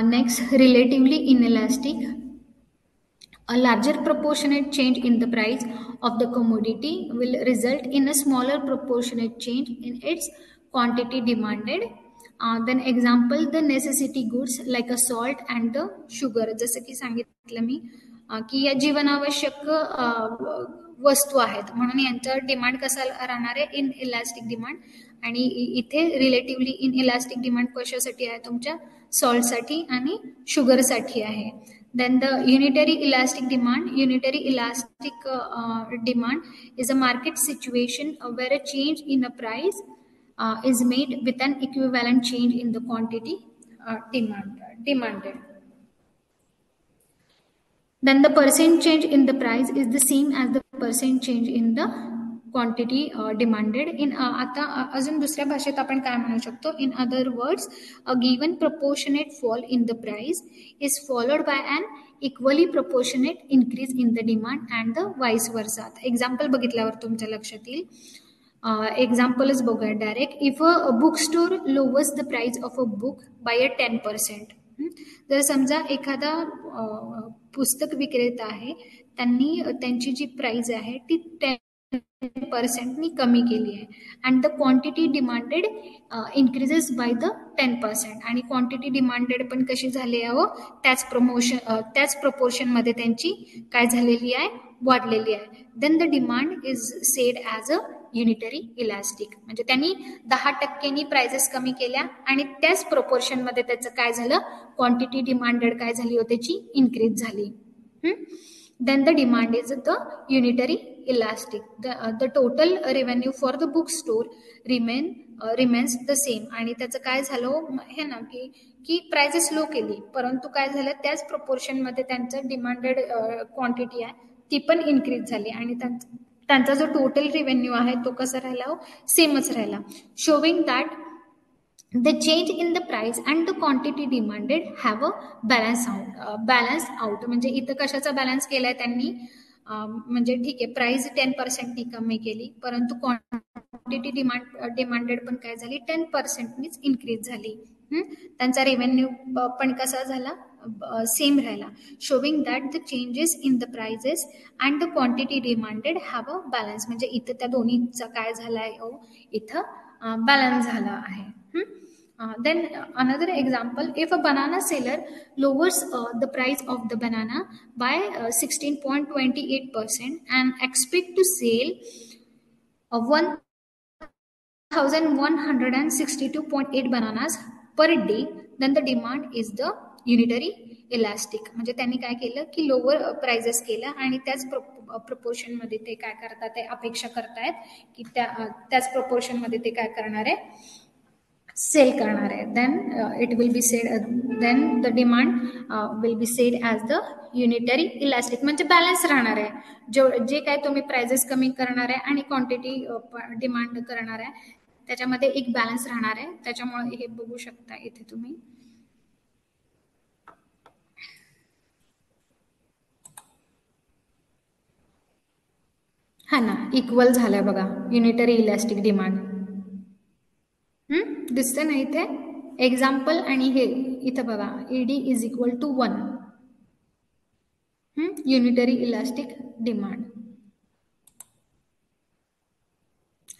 next, relatively inelastic. A larger proportionate change in the price of the commodity will result in a smaller proportionate change in its quantity demanded. Then example, the necessity goods like a salt and the sugar. जसं की सांगितलं मी की या जीवनावश्यक वस्तू आहेत म्हणून यांचं डिमांड कसं राहणार आहे, इन इलास्टिक डिमांड. आणि इथे रिलेटिव्हली इन इलास्टिक डिमांड कशासाठी आहे, तुमच्या सॉल्टसाठी आणि शुगरसाठी आहे. Then the unitary elastic demand is a market situation where a change in a price is made with an equivalent change in the quantity demanded. Then the percent change in the price is the same as the percent change in the quantity demanded. In आता अजून दुसऱ्या भाषेत आपण काय म्हणू शकतो, in other words, a given proportionate fall in the price is followed by an equally proportionate increase in the demand and the vice versa. Example बघितल्यावर तुमच्या लक्षात येईल. एक्झाम्पलच बघूया direct. If a book store lowers the price of a book by a 10%. जर समजा एखादा पुस्तक विक्रेता आहे, त्यांनी त्यांची जी प्राइस आहे ती 10% कमी केली आहे. And the quantity demanded increases by the 10%. आणि क्वांटिटी डिमांडेड पण कशी झाली आहे, त्याच प्रपोर्शनमध्ये त्यांची काय झालेली आहे, वाढलेली आहे. Then the demand is said as a unitary elastic. म्हणजे त्यांनी 10% प्राइजेस कमी केल्या आणि त्याच प्रपोर्शनमध्ये त्याचं काय झालं, क्वांटिटी डिमांडेड काय झाली हो, त्याची इन्क्रीज झाली. Then the demand is the unitary elastic. The total revenue for the bookstore remains the same. आणि त्याचं काय झालं हे ना की प्राइजेस लो केली, परंतु काय झालं, त्याच प्रपोर्शनमध्ये त्यांचं डिमांडेड क्वांटिटी आहे ती पण इन्क्रीज झाली आणि त्यांचा जो टोटल रेव्हेन्यू आहे तो कसा राहिला, सेमच राहिला. Showing that the change in the price and the quantity demanded have a balance out. म्हणजे इथं कशाचा बॅलन्स केलाय त्यांनी, म्हणजे ठीक आहे प्राइस 10% कमी केली, परंतु क्वांटिटी डिमांडेड पण काय झाली, 10% इन्क्रीज झाली. त्यांचा रेव्हेन्यू पण कसा झाला, सेम राहिला. Showing that the changes in the prices and the quantity demanded have a balance. म्हणजे इथं त्या दोन्हीचा काय झालाय, इथं बॅलन्स झाला आहे. Then another example, if a banana seller lowers the price of the banana by 16.28% and expect to sell 1162.8 bananas per day, then the demand is the unitary elastic. म्हणजे त्यांनी काय केलं की लोअर प्राइजेस केलं आणि त्याच प्रपोर्शनमध्ये ते काय करतात, ते अपेक्षा करतायत की त्याच प्रपोर्शनमध्ये ते काय करणार आहे, सेल करणार आहे. Then it will be said, then the demand will be said as the unitary elastic. म्हणजे बॅलन्स राहणार आहे, जे काय तुम्ही प्राइजेस कमी करणार आहे आणि क्वांटिटी डिमांड करणार आहे त्याच्यामध्ये एक बॅलन्स राहणार आहे. त्याच्यामुळे हे बघू शकता इथे तुम्ही, हा ना, इक्वल झालंय बघा युनिटरी इलास्टिक डिमांड. दिसतं ना इथे एक्झाम्पल, आणि हे इथं बघा ED is equal to 1, unitary elastic demand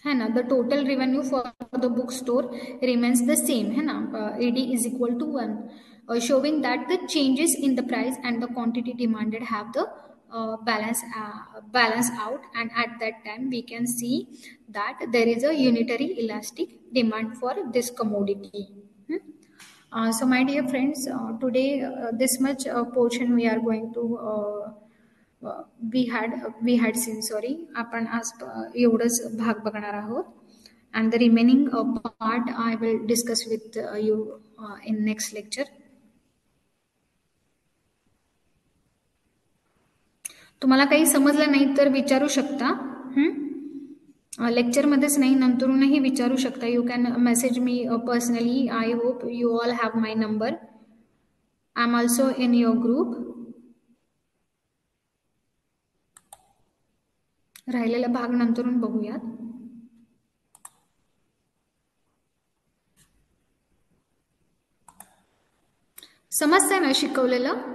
है ना. The total revenue for the book store remains the same है ना, ED is equal to 1, showing that the changes in the price and the quantity demanded have the balance out, and at that time we can see that there is a unitary elastic demand for this commodity. So my dear friends, today this much portion we are going to we had seen, sorry, आपण आज एवढंच भाग बघणार आहोत. and the remaining part I will discuss with you in next lecture. तुम्हाला काही समजलं नाही तर विचारू शकता, लेक्चरमध्येच नाही नंतरूनही विचारू शकता. You can message me personally. I hope you all have my number. I am also in your group. राहिलेला भाग नंतरून बघूयात. समजतंय ना शिकवलेलं?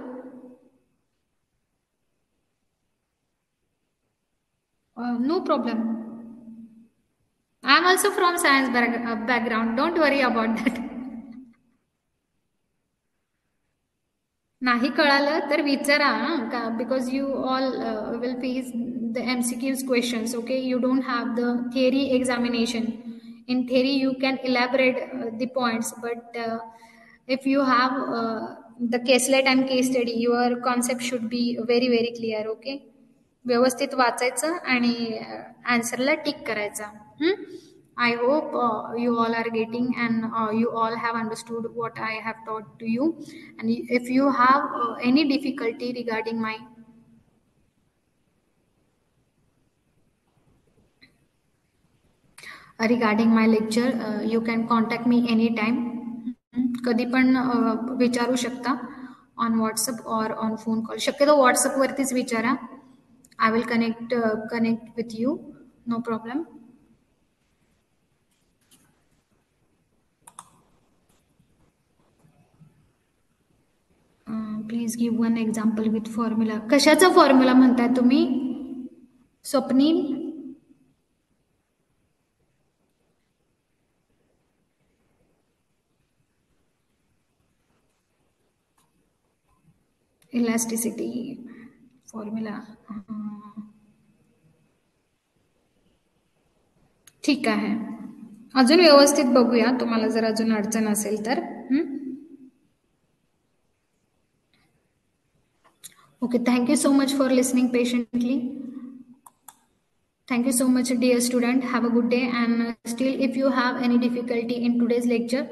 No problem. I am also from science background. Don't worry about that. नाही कळालं तर विचारा, because you all will face the MCQs questions. Okay, you don't have the theory examination. In theory you can elaborate the points, but if you have the caselet and case study, your concept should be very very clear. Okay, व्यवस्थित वाचायचं आणि आन्सरला tick करायचा. I hope you all are getting and you all have understood what I have taught to you. And if you have any difficulty regarding my lecture, you can contact me anytime. कधी पण विचारू शकता on WhatsApp or on phone call. शक्यतो WhatsApp वरतीच विचारा. I will connect with you. No problem. Please give one example with formula. कशाचा formula म्हणताय तुम्ही स्वप्नील? इलास्टिसिटी फॉर्म्युला ठीक आहे. अजून व्यवस्थित बघूया तुम्हाला जर अजून अडचण असेल तर. Okay, thank you so much for listening patiently. Thank you so much, dear student. Have a good day. And still, if you have any difficulty in today's lecture,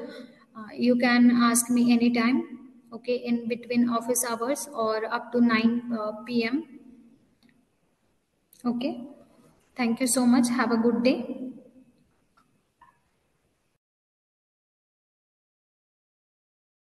you can ask me anytime, okay, in between office hours or up to 9 p.m. Okay. Thank you so much. Have a good day.